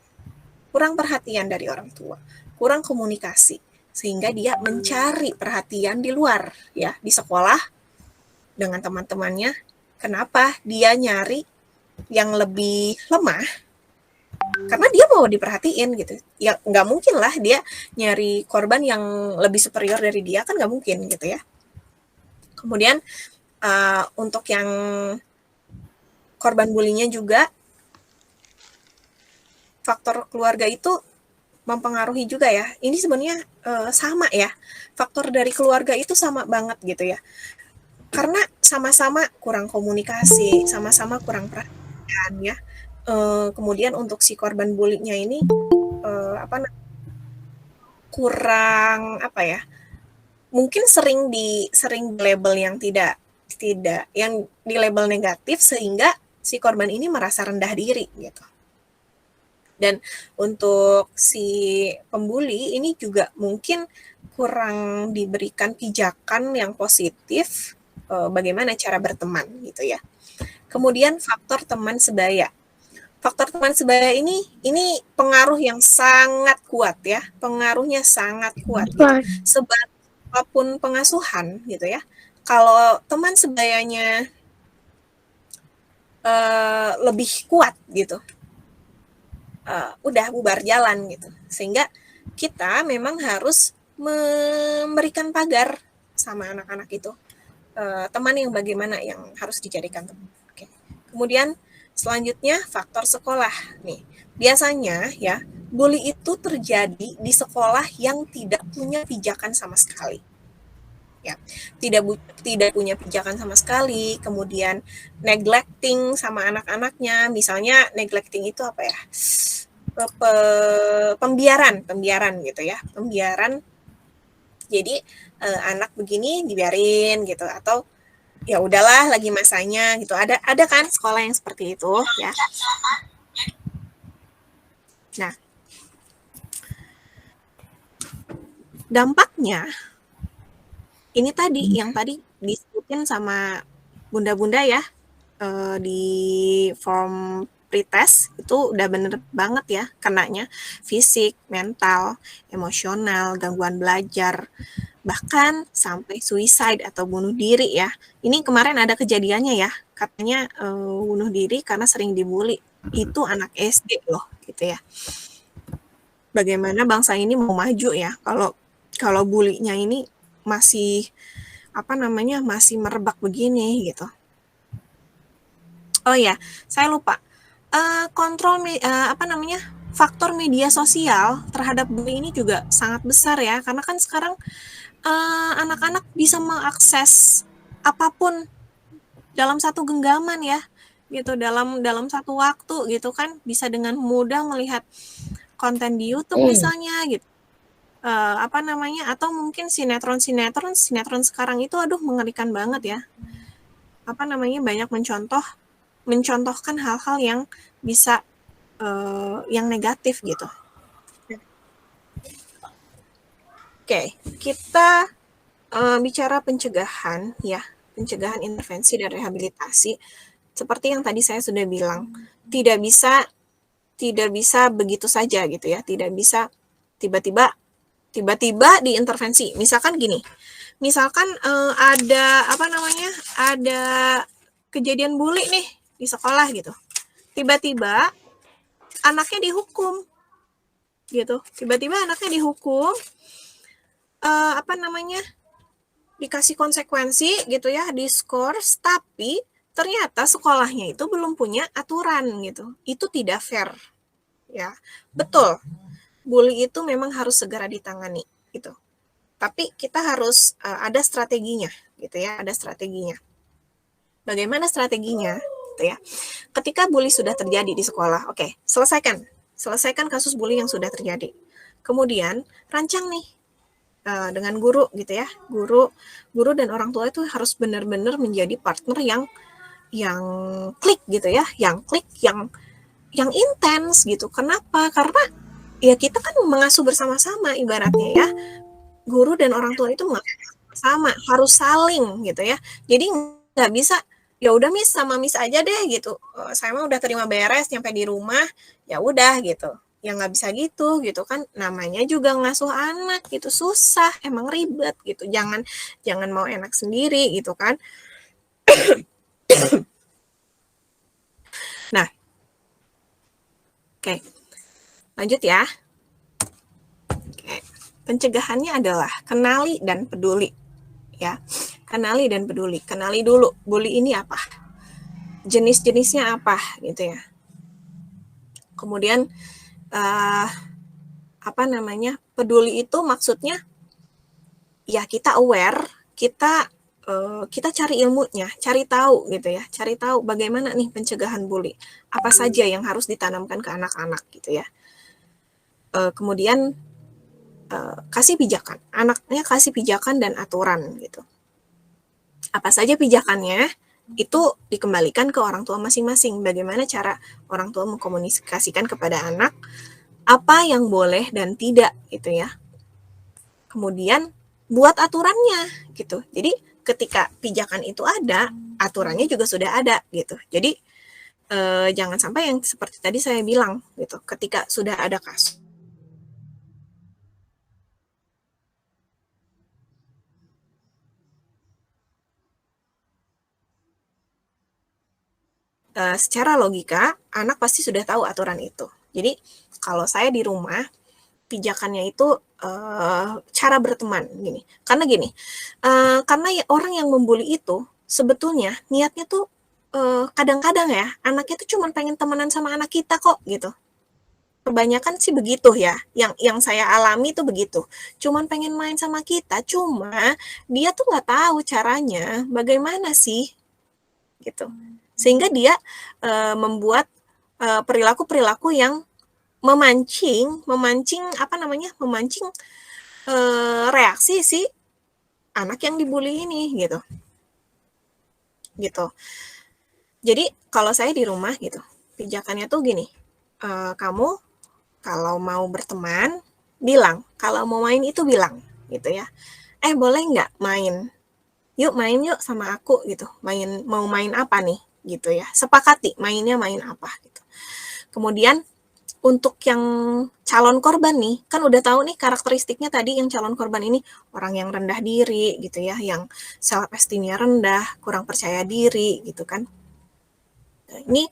Kurang perhatian dari orang tua, kurang komunikasi, sehingga dia mencari perhatian di luar ya, di sekolah dengan teman-temannya. Kenapa dia nyari yang lebih lemah? Karena dia mau diperhatiin gitu. Ya nggak mungkin lah dia nyari korban yang lebih superior dari dia, kan nggak mungkin gitu ya. Kemudian untuk yang korban bulinya juga, faktor keluarga itu mempengaruhi juga ya. Ini sebenarnya sama ya. Faktor dari keluarga itu sama banget gitu ya. Karena sama-sama kurang komunikasi, sama-sama kurang perhatian ya. Kemudian untuk si korban bully-nya ini kurang mungkin sering di label yang tidak yang di label negatif, sehingga si korban ini merasa rendah diri gitu. Dan untuk si pembuli ini juga mungkin kurang diberikan pijakan yang positif bagaimana cara berteman gitu ya. Kemudian faktor teman sebaya. Faktor teman sebaya ini pengaruh yang sangat kuat ya, pengaruhnya sangat kuat gitu. Sebab apapun pengasuhan gitu ya, kalau teman sebayanya lebih kuat gitu, udah bubar jalan gitu. Sehingga kita memang harus memberikan pagar sama anak-anak itu, teman yang bagaimana yang harus dijadikan teman. Oke. Kemudian selanjutnya faktor sekolah nih. Biasanya ya, bully itu terjadi di sekolah yang tidak punya pijakan sama sekali. Ya, tidak punya pijakan sama sekali, kemudian neglecting sama anak-anaknya. Misalnya neglecting itu apa ya? Pembiaran gitu ya. Pembiaran. Jadi anak begini dibiarin gitu, atau ya udahlah lagi masanya gitu. Ada kan sekolah yang seperti itu ya. Nah, dampaknya ini tadi yang tadi disebutin sama bunda-bunda ya di form pretest itu udah bener banget ya kenanya, fisik, mental, emosional, gangguan belajar, bahkan sampai suicide atau bunuh diri ya. Ini kemarin ada kejadiannya ya, katanya bunuh diri karena sering dibully. Itu anak SD loh, gitu ya. Bagaimana bangsa ini mau maju ya kalau bulinya ini masih masih merebak begini gitu. Oh ya, saya lupa. Faktor media sosial terhadap bully ini juga sangat besar ya, karena kan sekarang anak-anak bisa mengakses apapun dalam satu genggaman ya, gitu, dalam satu waktu gitu kan, bisa dengan mudah melihat konten di YouTube misalnya gitu. Atau mungkin sinetron sekarang itu aduh mengerikan banget ya. Banyak mencontohkan hal-hal yang bisa yang negatif gitu. Oke, kita bicara pencegahan ya, pencegahan, intervensi dan rehabilitasi. Seperti yang tadi saya sudah bilang, tidak bisa begitu saja gitu ya, tidak bisa tiba-tiba diintervensi. Misalkan gini, ada kejadian bully nih di sekolah gitu, tiba-tiba anaknya dihukum gitu, dikasih konsekuensi gitu ya, diskors, tapi ternyata sekolahnya itu belum punya aturan gitu, itu tidak fair ya. Betul, bully itu memang harus segera ditangani gitu, tapi kita harus ada strateginya gitu ya, ada strateginya. Bagaimana strateginya gitu ya? Ketika bully sudah terjadi di sekolah, oke, selesaikan kasus bully yang sudah terjadi. Kemudian rancang nih dengan guru gitu ya, guru dan orang tua itu harus benar-benar menjadi partner yang klik gitu ya, yang intens gitu. Kenapa? Karena ya kita kan mengasuh bersama-sama ibaratnya ya, guru dan orang tua itu sama, harus saling gitu ya. Jadi nggak bisa ya udah Miss sama Miss aja deh gitu, saya mah udah terima beres nyampe di rumah ya udah gitu, ya nggak bisa gitu kan, namanya juga ngasuh anak gitu, susah, emang ribet gitu, jangan mau enak sendiri gitu kan. Nah, oke, lanjut ya. Oke. Pencegahannya adalah kenali dan peduli ya, kenali dulu bully ini apa, jenis-jenisnya apa gitu ya. Kemudian peduli itu maksudnya ya kita aware, kita cari ilmunya, cari tahu gitu ya, cari tahu bagaimana nih pencegahan bully, apa saja yang harus ditanamkan ke anak-anak gitu ya. Kemudian kasih pijakan, anaknya kasih pijakan dan aturan gitu. Apa saja pijakannya, itu dikembalikan ke orang tua masing-masing. Bagaimana cara orang tua mengkomunikasikan kepada anak apa yang boleh dan tidak gitu ya. Kemudian buat aturannya gitu. Jadi ketika pijakan itu ada, aturannya juga sudah ada gitu. Jadi jangan sampai yang seperti tadi saya bilang gitu. Ketika sudah ada kasus secara logika, anak pasti sudah tahu aturan itu. Jadi, kalau saya di rumah, pijakannya itu cara berteman gini. Karena orang yang membuli itu sebetulnya niatnya tuh kadang-kadang ya, anaknya tuh cuma pengen temenan sama anak kita kok gitu. Kebanyakan sih begitu ya, yang saya alami tuh begitu. Cuman pengen main sama kita, cuma dia tuh nggak tahu caranya bagaimana sih gitu. Sehingga dia membuat perilaku-perilaku yang memancing reaksi si anak yang dibully ini gitu. Jadi kalau saya di rumah gitu, pijakannya tuh gini, kamu kalau mau berteman bilang, kalau mau main itu bilang gitu ya. Boleh nggak main? Yuk main yuk sama aku gitu. Mau main apa nih gitu ya. Sepakati mainnya main apa gitu. Kemudian untuk yang calon korban nih, kan udah tahu nih karakteristiknya tadi, yang calon korban ini orang yang rendah diri gitu ya, yang self esteem-nya rendah, kurang percaya diri gitu kan. Nah, ini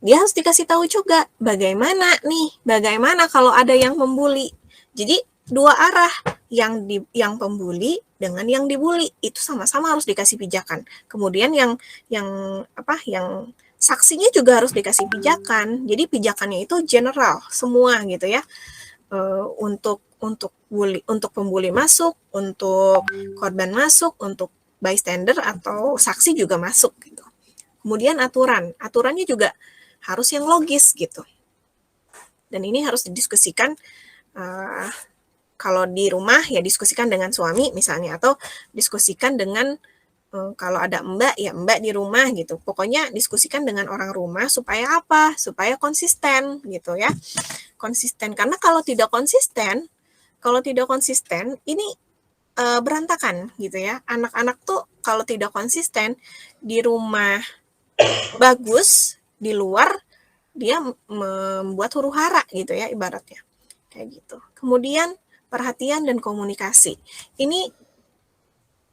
dia harus dikasih tahu juga bagaimana kalau ada yang membuli. Jadi dua arah, yang pembuli dengan yang dibully itu sama-sama harus dikasih pijakan. Kemudian yang saksinya juga harus dikasih pijakan. Jadi pijakannya itu general semua gitu ya. Untuk pembuli masuk, untuk korban masuk, untuk bystander atau saksi juga masuk gitu. Kemudian aturannya juga harus yang logis gitu. Dan ini harus didiskusikan kalau di rumah ya diskusikan dengan suami misalnya, atau diskusikan dengan kalau ada mbak ya mbak di rumah gitu. Pokoknya diskusikan dengan orang rumah supaya apa? Supaya konsisten gitu ya. Konsisten, karena kalau tidak konsisten ini berantakan gitu ya. Anak-anak tuh kalau tidak konsisten, di rumah bagus, di luar dia membuat huru-hara gitu ya ibaratnya. Kayak gitu. Kemudian perhatian dan komunikasi. Ini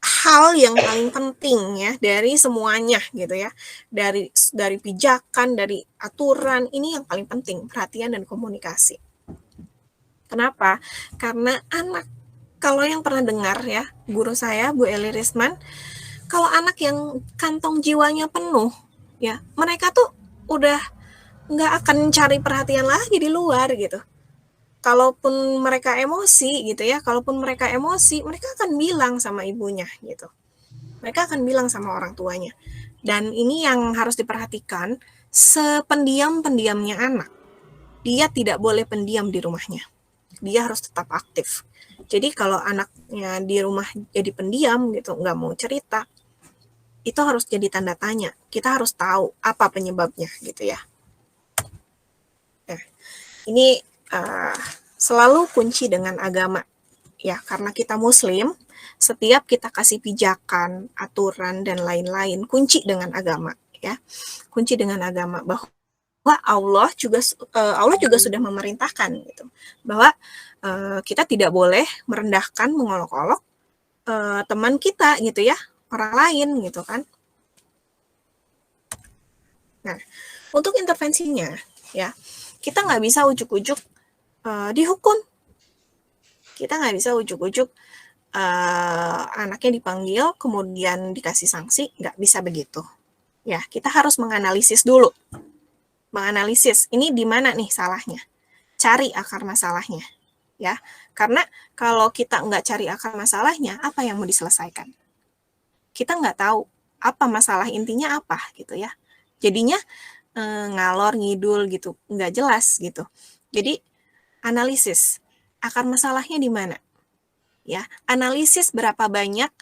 hal yang paling penting ya dari semuanya gitu ya. Dari pijakan, dari aturan, ini yang paling penting, perhatian dan komunikasi. Kenapa? Karena anak, kalau yang pernah dengar ya, guru saya Bu Eli Risman, kalau anak yang kantong jiwanya penuh ya, mereka tuh udah nggak akan cari perhatian lagi di luar gitu. Kalaupun mereka emosi gitu ya, mereka akan bilang sama ibunya gitu. Mereka akan bilang sama orang tuanya. Dan ini yang harus diperhatikan, sependiam-pendiamnya anak, dia tidak boleh pendiam di rumahnya. Dia harus tetap aktif. Jadi kalau anaknya di rumah jadi pendiam gitu, nggak mau cerita, itu harus jadi tanda tanya. Kita harus tahu apa penyebabnya gitu ya. Nah, ini selalu kunci dengan agama ya, karena kita muslim, setiap kita kasih pijakan, aturan dan lain-lain kunci dengan agama ya, kunci dengan agama bahwa Allah juga sudah memerintahkan gitu, bahwa kita tidak boleh merendahkan, mengolok-olok teman kita gitu ya, orang lain gitu kan. Nah, untuk intervensinya ya, kita nggak bisa ujuk-ujuk dihukum. Kita nggak bisa ujuk-ujuk anaknya dipanggil kemudian dikasih sanksi, nggak bisa begitu. Ya, kita harus menganalisis dulu. Menganalisis ini di mana nih salahnya. Cari akar masalahnya. Ya, karena kalau kita nggak cari akar masalahnya, apa yang mau diselesaikan? Kita nggak tahu apa masalah intinya apa gitu ya. Jadinya ngalor ngidul gitu, nggak jelas gitu. Jadi analisis akar masalahnya di mana, ya. Analisis berapa banyak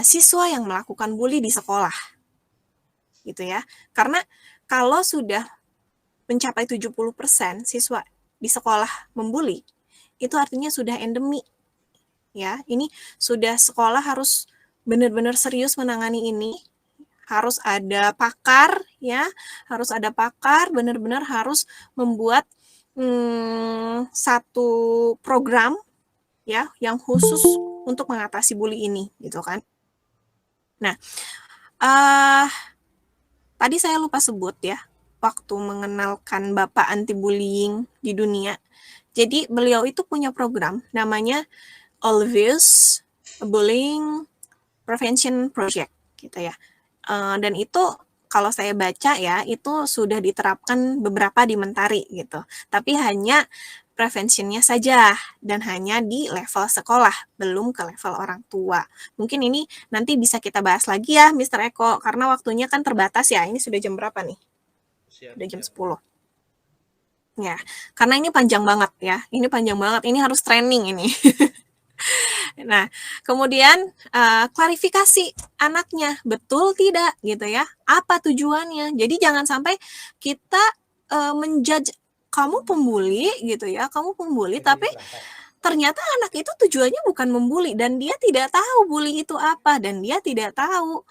siswa yang melakukan bully di sekolah, gitu ya. Karena kalau sudah mencapai 70% siswa di sekolah membuli, itu artinya sudah endemi, ya. Ini sudah sekolah harus benar-benar serius menangani ini. Harus ada pakar, ya. Harus ada pakar, benar-benar harus membuat satu program ya yang khusus untuk mengatasi bully ini gitu kan. Nah, tadi saya lupa sebut ya waktu mengenalkan Bapak anti bullying di dunia. Jadi beliau itu punya program namanya Always Bullying Prevention Project gitu ya. Dan itu kalau saya baca ya, itu sudah diterapkan beberapa di Mentari gitu. Tapi hanya preventionnya saja dan hanya di level sekolah, belum ke level orang tua. Mungkin ini nanti bisa kita bahas lagi ya, Mr. Eko, karena waktunya kan terbatas ya. Ini sudah jam berapa nih? Sudah jam 10. Ya, karena ini panjang banget ya. Ini panjang banget, ini harus training ini. Nah, kemudian klarifikasi anaknya, betul tidak gitu ya, apa tujuannya. Jadi jangan sampai kita menjudge kamu pembuli gitu ya, kamu pembuli, tapi ternyata anak itu tujuannya bukan membuli dan dia tidak tahu bully itu apa, dan dia tidak tahu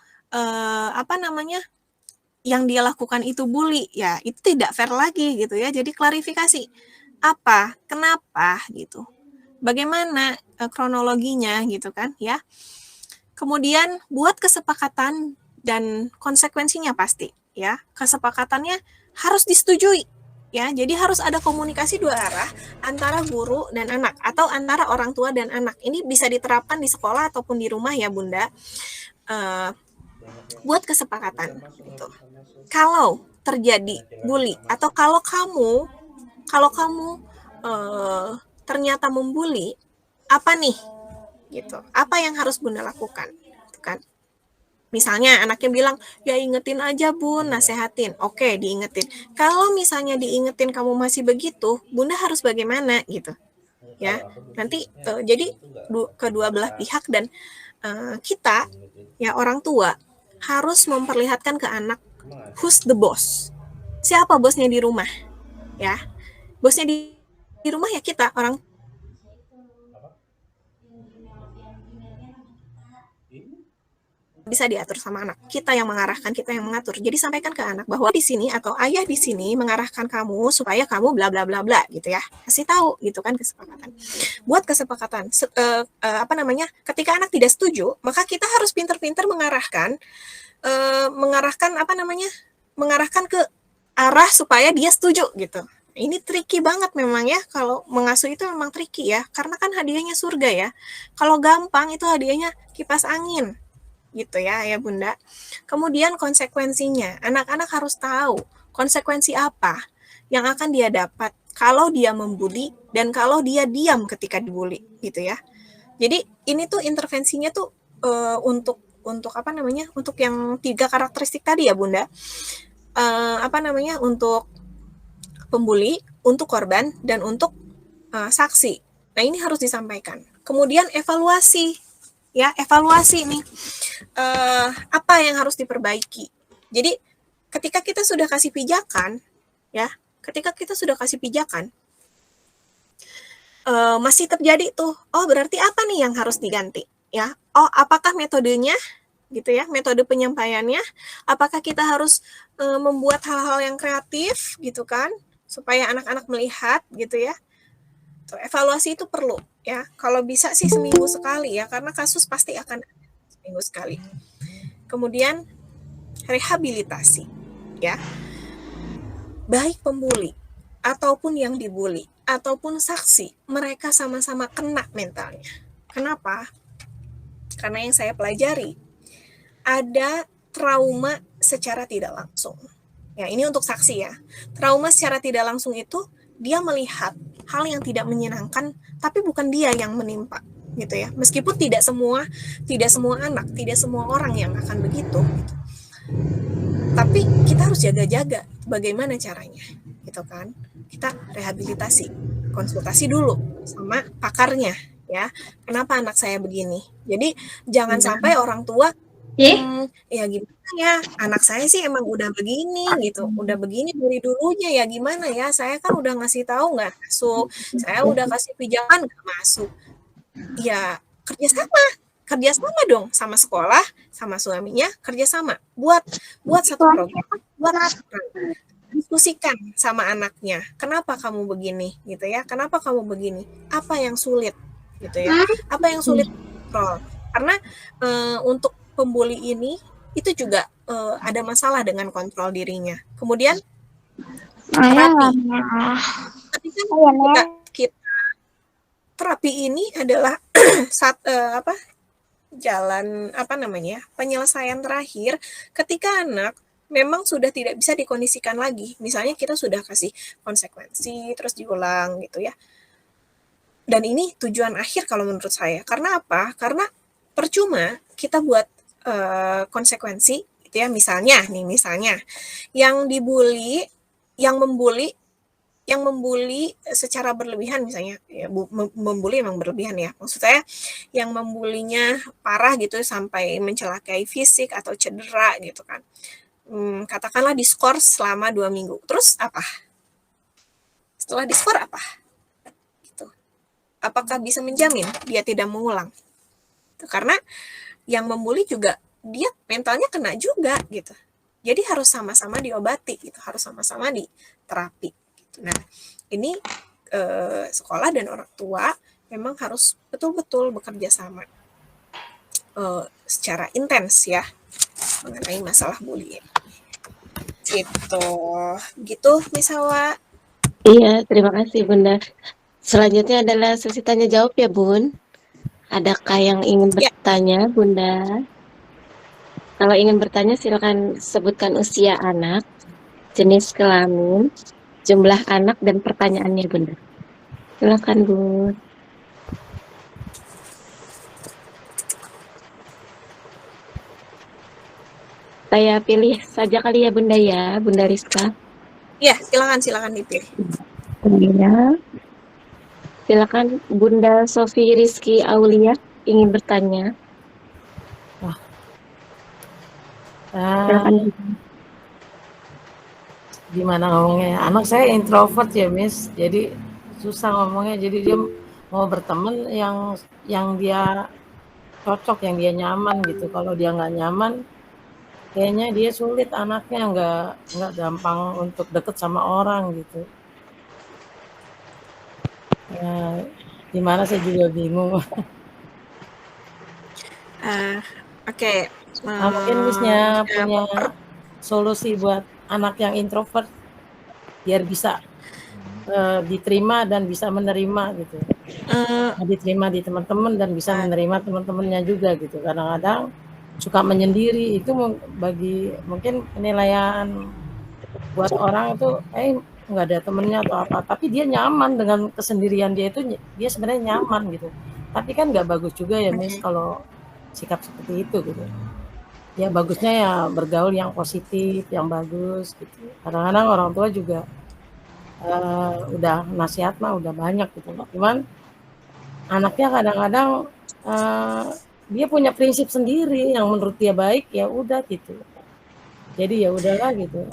yang dia lakukan itu bully, ya itu tidak fair lagi gitu ya. Jadi klarifikasi, apa, kenapa gitu, bagaimana kronologinya gitu kan ya. Kemudian buat kesepakatan dan konsekuensinya pasti ya. Kesepakatannya harus disetujui ya. Jadi harus ada komunikasi dua arah antara guru dan anak atau antara orang tua dan anak. Ini bisa diterapkan di sekolah ataupun di rumah ya Bunda. Buat kesepakatan gitu. Kalau terjadi bully atau kalau kamu ternyata membuli, apa nih gitu, apa yang harus Bunda lakukan gitu kan. Misalnya anaknya bilang, ya ingetin aja Bun, nasehatin. Oke, diingetin. Kalau misalnya diingetin kamu masih begitu, Bunda harus bagaimana gitu ya. Nanti jadi kedua belah pihak dan kita ya orang tua harus memperlihatkan ke anak who's the boss, siapa bosnya di rumah ya. Bosnya di rumah ya kita orang bisa diatur sama anak. Kita yang mengarahkan, kita yang mengatur. Jadi sampaikan ke anak bahwa di sini atau ayah di sini mengarahkan kamu supaya kamu bla bla bla bla gitu ya. Kasih tahu gitu kan kesepakatan. Buat kesepakatan ketika anak tidak setuju, maka kita harus pintar-pintar mengarahkan mengarahkan ke arah supaya dia setuju gitu. Ini tricky banget memang ya, kalau mengasuh itu memang tricky ya, karena kan hadiahnya surga ya. Kalau gampang itu hadiahnya kipas angin gitu ya Bunda. Kemudian konsekuensinya, anak-anak harus tahu konsekuensi apa yang akan dia dapat kalau dia membuli dan kalau dia diam ketika dibully gitu ya. Jadi ini tuh intervensinya tuh untuk yang 3 karakteristik tadi ya Bunda. Untuk pembuli, untuk korban, dan untuk saksi. Nah ini harus disampaikan. Kemudian evaluasi nih, apa yang harus diperbaiki. Jadi ketika kita sudah kasih pijakan masih terjadi tuh, oh berarti apa nih yang harus diganti ya. Oh apakah metodenya gitu ya, metode penyampaiannya, apakah kita harus membuat hal-hal yang kreatif gitu kan supaya anak-anak melihat gitu ya. Evaluasi itu perlu ya, kalau bisa sih seminggu sekali ya, karena kasus pasti akan seminggu sekali. Kemudian rehabilitasi ya, baik pembuli ataupun yang dibully ataupun saksi, mereka sama-sama kena mentalnya. Kenapa? Karena yang saya pelajari ada trauma secara tidak langsung ya. Ini untuk saksi ya. Trauma secara tidak langsung itu dia melihat hal yang tidak menyenangkan, tapi bukan dia yang menimpa gitu ya. Meskipun tidak semua anak, tidak semua orang yang akan begitu gitu. Tapi kita harus jaga-jaga bagaimana caranya gitu kan. Kita rehabilitasi, konsultasi dulu sama pakarnya ya. Kenapa anak saya begini? Jadi jangan sampai orang tua ya gimana ya, anak saya sih emang udah begini gitu, udah begini dari dulunya ya, gimana ya, saya kan udah ngasih tahu nggak masuk, saya udah kasih pijakan nggak masuk. Ya kerjasama dong sama sekolah, sama suaminya, kerjasama buat satu program, diskusikan sama anaknya, kenapa kamu begini gitu ya, kenapa kamu begini, apa yang sulit gitu ya, apa yang sulit kontrol. Karena untuk pembuli ini itu juga ada masalah dengan kontrol dirinya. Kemudian terapi. Terapi ini adalah penyelesaian terakhir ketika anak memang sudah tidak bisa dikondisikan lagi. Misalnya kita sudah kasih konsekuensi terus diulang gitu ya. Dan ini tujuan akhir kalau menurut saya. Karena apa? Karena percuma kita buat konsekuensi gitu ya. Misalnya yang dibully, yang membuli secara berlebihan misalnya ya, membuli emang berlebihan ya. Maksud saya yang membulinya parah gitu sampai mencelakai fisik atau cedera gitu kan. Katakanlah diskors selama 2 minggu. Terus apa? Setelah diskors apa? Gitu. Apakah bisa menjamin dia tidak mengulang? Karena yang membuli juga dia mentalnya kena juga gitu. Jadi harus sama-sama diobati gitu, harus sama-sama diterapi gitu. Nah, ini sekolah dan orang tua memang harus betul-betul bekerja sama secara intens ya mengenai masalah bullying. Gitu Miss Hawa. Iya, terima kasih Bunda. Selanjutnya adalah sesi tanya jawab ya Bun. Adakah yang ingin bertanya Bunda? Kalau ingin bertanya silakan sebutkan usia anak, jenis kelamin, jumlah anak, dan pertanyaannya Bunda. Silakan Bun. Saya pilih saja kali ya Bunda ya, Bunda Rizka. Ya, silakan dipilih. Ya. Silakan Bunda Sofi Rizky Aulia ingin bertanya. Silakan. Gimana ngomongnya? Anak saya introvert ya, Miss. Jadi susah ngomongnya. Jadi dia mau berteman yang dia cocok, yang dia nyaman gitu. Kalau dia nggak nyaman, kayaknya dia sulit, anaknya nggak gampang untuk deket sama orang gitu. Ya, gimana saya juga bingung. Oke. Mungkin Missnya punya solusi buat anak yang introvert biar bisa diterima dan bisa menerima gitu. Diterima di teman-teman dan bisa menerima teman-temannya juga gitu. Kadang-kadang suka menyendiri, itu bagi mungkin penilaian buat orang itu nggak ada temennya atau apa, tapi dia nyaman dengan kesendirian dia itu, dia sebenarnya nyaman gitu. Tapi kan nggak bagus juga ya Miss kalau sikap seperti itu gitu. Ya bagusnya ya bergaul yang positif, yang bagus gitu. Kadang-kadang orang tua juga udah nasihat mah udah banyak gitu. Cuman anaknya kadang-kadang dia punya prinsip sendiri yang menurut dia baik, ya udah gitu. Jadi ya udahlah gitu.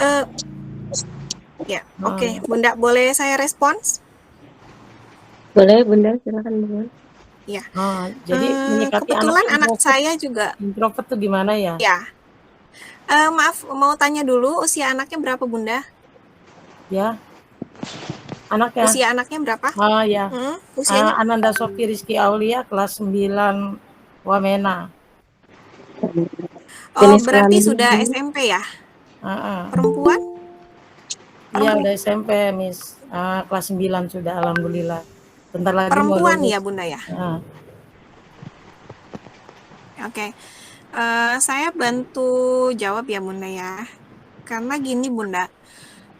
Ya, oke. Bunda, boleh saya respons? Boleh Bunda, silakan Bunda. Ya. Jadi menyikapi kebetulan anak saya juga introvert tuh gimana ya? Ya. Maaf, mau tanya dulu usia anaknya berapa Bunda? Ya. Anaknya. Usia anaknya berapa? Ya. Usianya? Ananda Sofi Rizky Aulia, kelas 9 Wamena. Oh, berarti sudah SMP ya? Perempuan? Iya, udah SMP, Miss. Kelas 9 sudah, alhamdulillah. Bentar lagi perempuan ya Bunda ya? Oke. Saya bantu jawab ya Bunda ya. Karena gini Bunda,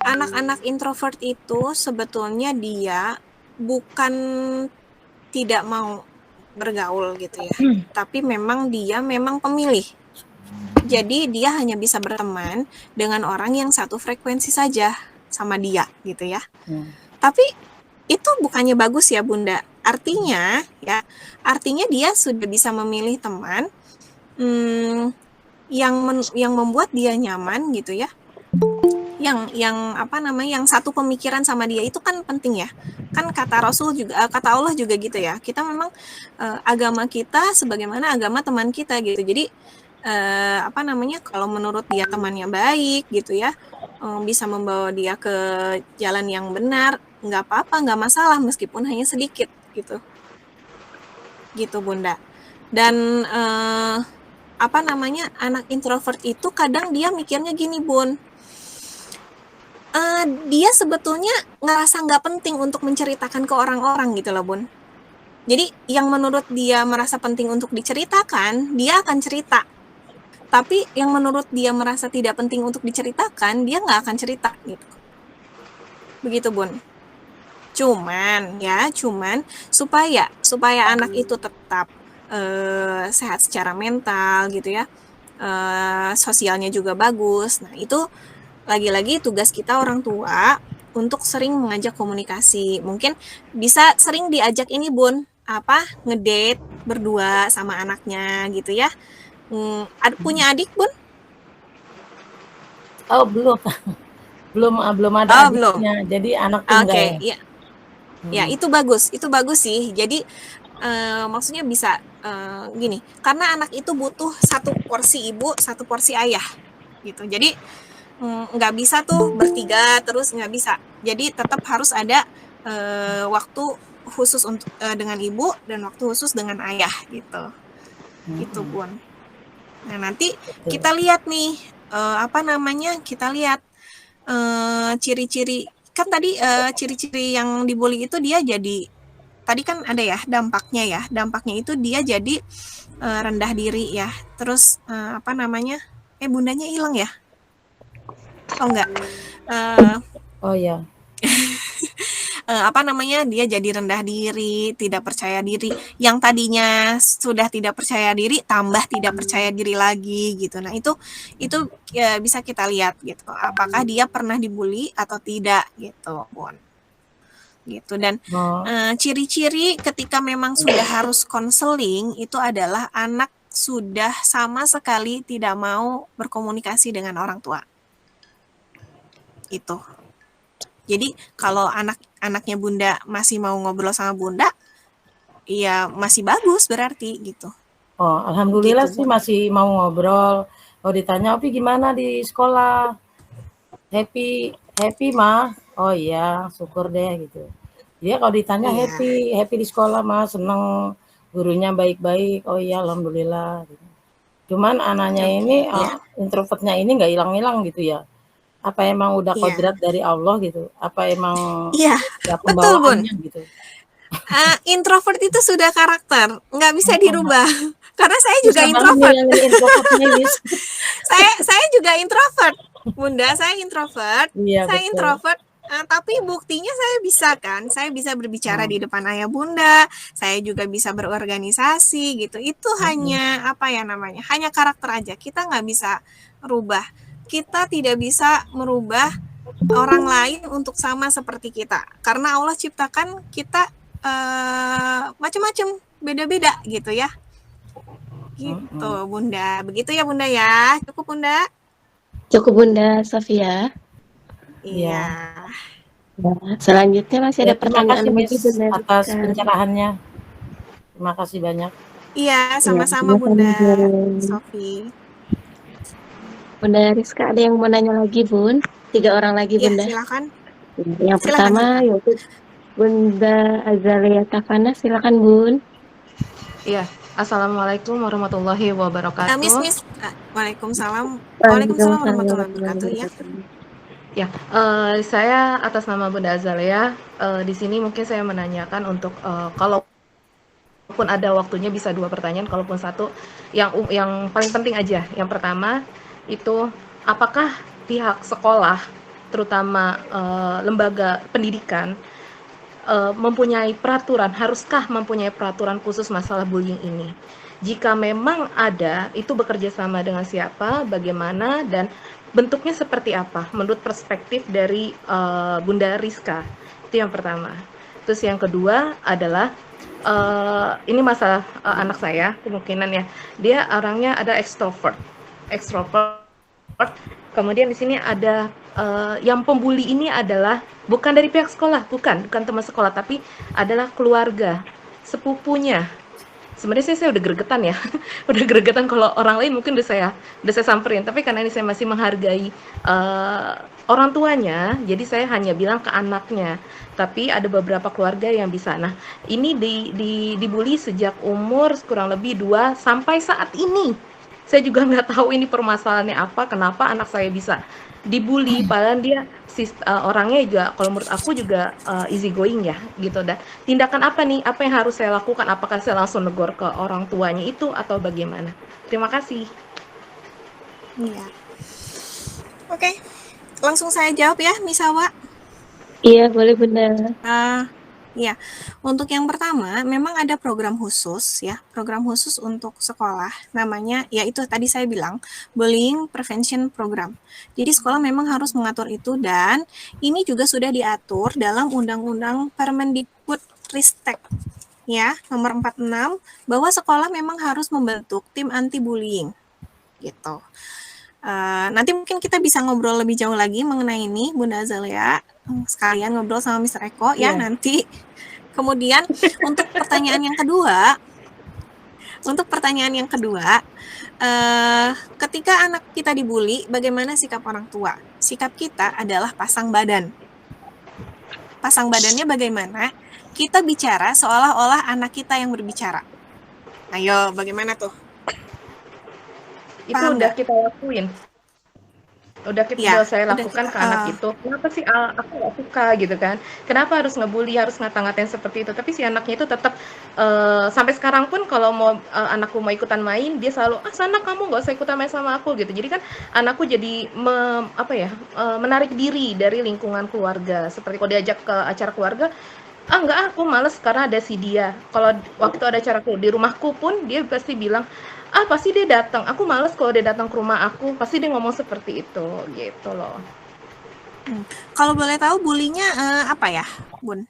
anak-anak introvert itu sebetulnya dia bukan tidak mau bergaul gitu ya, tapi memang dia pemilih. Jadi dia hanya bisa berteman dengan orang yang satu frekuensi saja sama dia gitu ya. Tapi itu bukannya bagus ya Bunda. Artinya dia sudah bisa memilih teman yang membuat dia nyaman gitu ya. Yang satu pemikiran sama dia, itu kan penting ya. Kan kata Rasul juga, kata Allah juga gitu ya. Kita memang agama kita sebagaimana agama teman kita gitu. Jadi kalau menurut dia temannya baik gitu ya, bisa membawa dia ke jalan yang benar, nggak apa-apa, nggak masalah meskipun hanya sedikit gitu Bunda. Dan anak introvert itu kadang dia mikirnya gini Bun, dia sebetulnya ngerasa nggak penting untuk menceritakan ke orang-orang gitu loh Bun. Jadi yang menurut dia merasa penting untuk diceritakan, dia akan cerita. Tapi yang menurut dia merasa tidak penting untuk diceritakan, dia nggak akan cerita gitu. Begitu Bun. Cuman supaya anak itu tetap sehat secara mental gitu ya, sosialnya juga bagus. Nah itu lagi-lagi tugas kita orang tua untuk sering mengajak komunikasi. Mungkin bisa sering diajak ini Bun, ngedate berdua sama anaknya gitu ya. Punya adik Bun? Oh belum ada adiknya. Belum. Jadi anak tunggal. Oke, ya. Ya itu bagus sih. Jadi maksudnya bisa gini, karena anak itu butuh satu porsi ibu, satu porsi ayah. gitu. Jadi nggak bisa tuh bertiga terus, nggak bisa. Jadi tetap harus ada waktu khusus untuk dengan ibu dan waktu khusus dengan ayah gitu. Gitu Bun. Nah nanti kita lihat nih kita lihat ciri-ciri kan tadi ciri-ciri yang dibully itu dia jadi tadi kan ada ya dampaknya itu dia jadi rendah diri ya, terus bundanya hilang ya, enggak Oh ya. Dia jadi rendah diri, tidak percaya diri, yang tadinya sudah tidak percaya diri tambah tidak percaya diri lagi gitu. Nah itu ya, bisa kita lihat gitu apakah dia pernah dibully atau tidak gitu Bun. Gitu. Dan ciri-ciri ketika memang sudah harus konseling itu adalah anak sudah sama sekali tidak mau berkomunikasi dengan orang tua. Itu. Jadi kalau anaknya Bunda masih mau ngobrol sama Bunda, ya masih bagus berarti gitu. Oh, alhamdulillah gitu, sih masih mau ngobrol. Kalau ditanya, Opi gimana di sekolah? Happy mah? Oh iya, syukur deh gitu. Dia kalau ditanya happy di sekolah mah, seneng, gurunya baik-baik. Oh iya, alhamdulillah. Gitu. Cuman anaknya ini introvertnya ini nggak hilang-hilang gitu ya. Apa emang udah kodrat dari Allah gitu? Apa emang pembawaannya gitu? Introvert itu sudah karakter, nggak bisa dirubah. Karena saya juga introvert. saya juga introvert, Bunda. Saya introvert. Saya introvert. Tapi buktinya saya bisa berbicara di depan ayah Bunda, saya juga bisa berorganisasi gitu. Itu hanya hanya karakter aja. Kita nggak bisa rubah. Kita tidak bisa merubah orang lain untuk sama seperti kita, karena Allah ciptakan kita macam-macam, beda-beda gitu ya. Gitu Bunda. Begitu ya Bunda ya. Cukup Bunda? Cukup Bunda Sofia. Iya. Nah, selanjutnya masih ada pertanyaan lagi Bunda atas pencerahannya. Terima kasih banyak. Iya, sama-sama Bunda Sofi. Bunda Rizka, ada yang mau nanya lagi Bun? 3 orang lagi Bunda. Iya, silakan. Yang pertama yaitu Bunda Azalia Tafana, silakan Bun. Iya, assalamualaikum warahmatullahi wabarakatuh. Miss. Waalaikumsalam. Waalaikumsalam warahmatullahi wabarakatuh ya. Ya, saya atas nama Bunda Azalia, di sini mungkin saya menanyakan untuk kalaupun ada waktunya bisa 2 pertanyaan, kalaupun 1 yang paling penting aja. Yang pertama itu apakah pihak sekolah, terutama lembaga pendidikan, haruskah mempunyai peraturan khusus masalah bullying ini? Jika memang ada, itu bekerja sama dengan siapa, bagaimana, dan bentuknya seperti apa menurut perspektif dari Bunda Rizka? Itu yang pertama. Terus yang kedua adalah ini masalah anak saya, kemungkinan ya, dia orangnya ada extrovert. Kemudian di sini ada yang pembuli ini adalah bukan dari pihak sekolah, bukan teman sekolah, tapi adalah keluarga, sepupunya. Sebenarnya saya udah gregetan ya, udah gregetan kalau orang lain mungkin udah saya samperin, tapi karena ini saya masih menghargai orang tuanya, jadi saya hanya bilang ke anaknya. Tapi ada beberapa keluarga yang bisa. Nah, ini dibully sejak umur kurang lebih 2 sampai saat ini. Saya juga nggak tahu ini permasalahannya apa, kenapa anak saya bisa dibully, padahal dia orangnya juga, kalau menurut aku juga easy going ya, gitu dah. Tindakan apa nih, apa yang harus saya lakukan? Apakah saya langsung negor ke orang tuanya itu atau bagaimana? Terima kasih. Iya. Oke, langsung saya jawab ya, Misawa. Iya, boleh Bunda. Ya, untuk yang pertama memang ada program khusus ya, program khusus untuk sekolah, namanya ya itu tadi saya bilang Bullying Prevention Program. Jadi sekolah memang harus mengatur itu, dan ini juga sudah diatur dalam Undang-Undang Permendikbudristek ya nomor 46, bahwa sekolah memang harus membentuk tim anti bullying gitu. Nanti mungkin kita bisa ngobrol lebih jauh lagi mengenai ini, Bunda Azalia, sekalian ngobrol sama Mr. Eko ya nanti. Kemudian untuk pertanyaan yang kedua, Untuk pertanyaan yang kedua, ketika anak kita dibully, bagaimana sikap orang tua? Sikap kita adalah pasang badan. Pasang badannya bagaimana? Kita bicara seolah-olah anak kita yang berbicara. Ayo, bagaimana tuh? Itu Paham udah nggak? kita lakuin. Udah Ya, saya udah lakukan kita, ke anak itu. Kenapa sih aku nggak suka gitu kan? Kenapa harus ngebully, harus ngata-ngatain seperti itu? Tapi si anaknya itu tetap sampai sekarang pun kalau mau anakku mau ikutan main, dia selalu sana kamu nggak usah ikutan main sama aku gitu. Jadi kan anakku jadi menarik diri dari lingkungan keluarga. Seperti kalau diajak ke acara keluarga, enggak, aku males karena ada si dia. Kalau waktu ada acara di rumahku pun dia pasti bilang, pasti dia datang. Aku males kalau dia datang ke rumah aku. Pasti dia ngomong seperti itu, gitu loh. Kalau boleh tahu bullynya apa ya, Bun?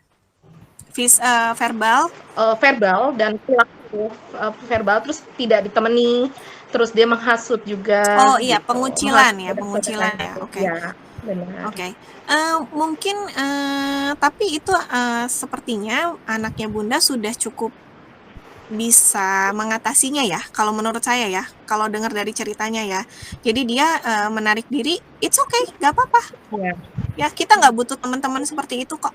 Verbal? Verbal dan perilaku. Verbal terus tidak ditemani, terus dia menghasut juga. Oh iya, gitu. pengucilan ya, Menghasut, pengucilan ya. Oke. Ya, benar. Oke. Mungkin tapi itu sepertinya anaknya Bunda sudah cukup bisa mengatasinya ya, kalau menurut saya ya, kalau dengar dari ceritanya ya. Jadi dia menarik diri, it's okay, nggak apa-apa. Ya. Ya, kita nggak butuh teman-teman seperti itu kok.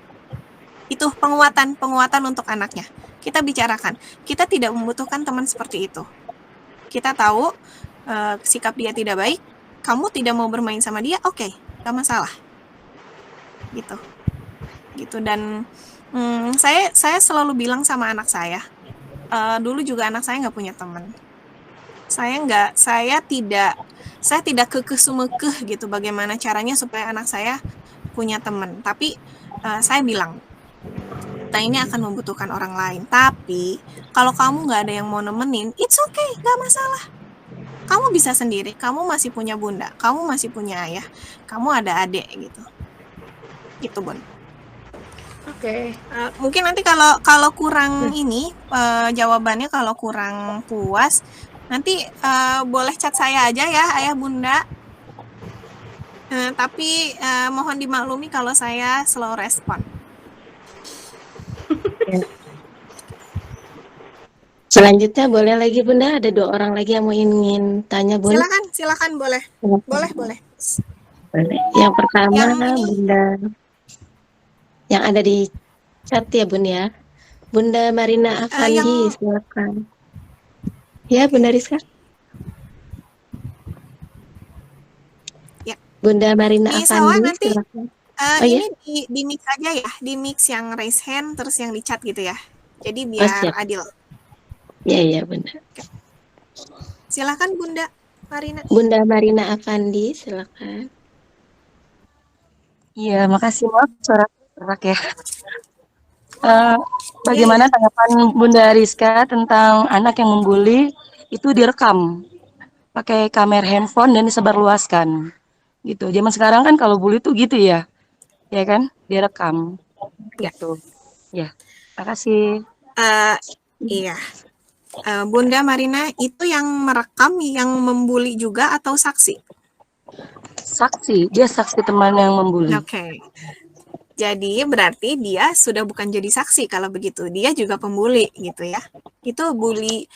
Itu penguatan untuk anaknya. Kita bicarakan, kita tidak membutuhkan teman seperti itu. Kita tahu sikap dia tidak baik, kamu tidak mau bermain sama dia, oke, nggak masalah. Gitu. Dan saya selalu bilang sama anak saya, dulu juga anak saya nggak punya teman. Saya tidak kekeh-sumekeh gitu bagaimana caranya supaya anak saya punya teman. Tapi saya bilang, kita ini akan membutuhkan orang lain. Tapi kalau kamu nggak ada yang mau nemenin, it's okay, nggak masalah. Kamu bisa sendiri. Kamu masih punya bunda, kamu masih punya ayah, kamu ada adik gitu. Gitu, Bun. Oke. Mungkin nanti kalau kurang ini jawabannya, kalau kurang puas, nanti boleh chat saya aja ya, ayah bunda. Tapi mohon dimaklumi kalau saya slow respon. Selanjutnya boleh lagi Bunda, ada 2 orang lagi yang mau ingin tanya Bun. Silakan boleh. Boleh. Yang pertama Yang Bunda yang ada di chat ya Bun ya. Bunda Marina Afandi, silakan. Ya, Bunda Rizka. Ya. Bunda Marina Afandi, nanti, silakan. ini di mix aja ya, di mix yang raise hand terus yang di chat gitu ya. Jadi biar adil. Iya Bunda. Silakan Bunda Marina. Bunda Marina Afandi, silakan. Iya, makasih maaf suara kerak ya. Bagaimana tanggapan Bunda Rizka tentang anak yang membuli itu direkam pakai kamera handphone dan disebarluaskan gitu. Zaman sekarang kan kalau bully tuh gitu ya kan, direkam gitu. Ya, makasih. Iya. Bunda Marina, itu yang merekam yang membuli juga atau saksi? Saksi, dia saksi teman yang membuli. Oke. Jadi berarti dia sudah bukan jadi saksi kalau begitu. Dia juga pembuli gitu ya. Itu bully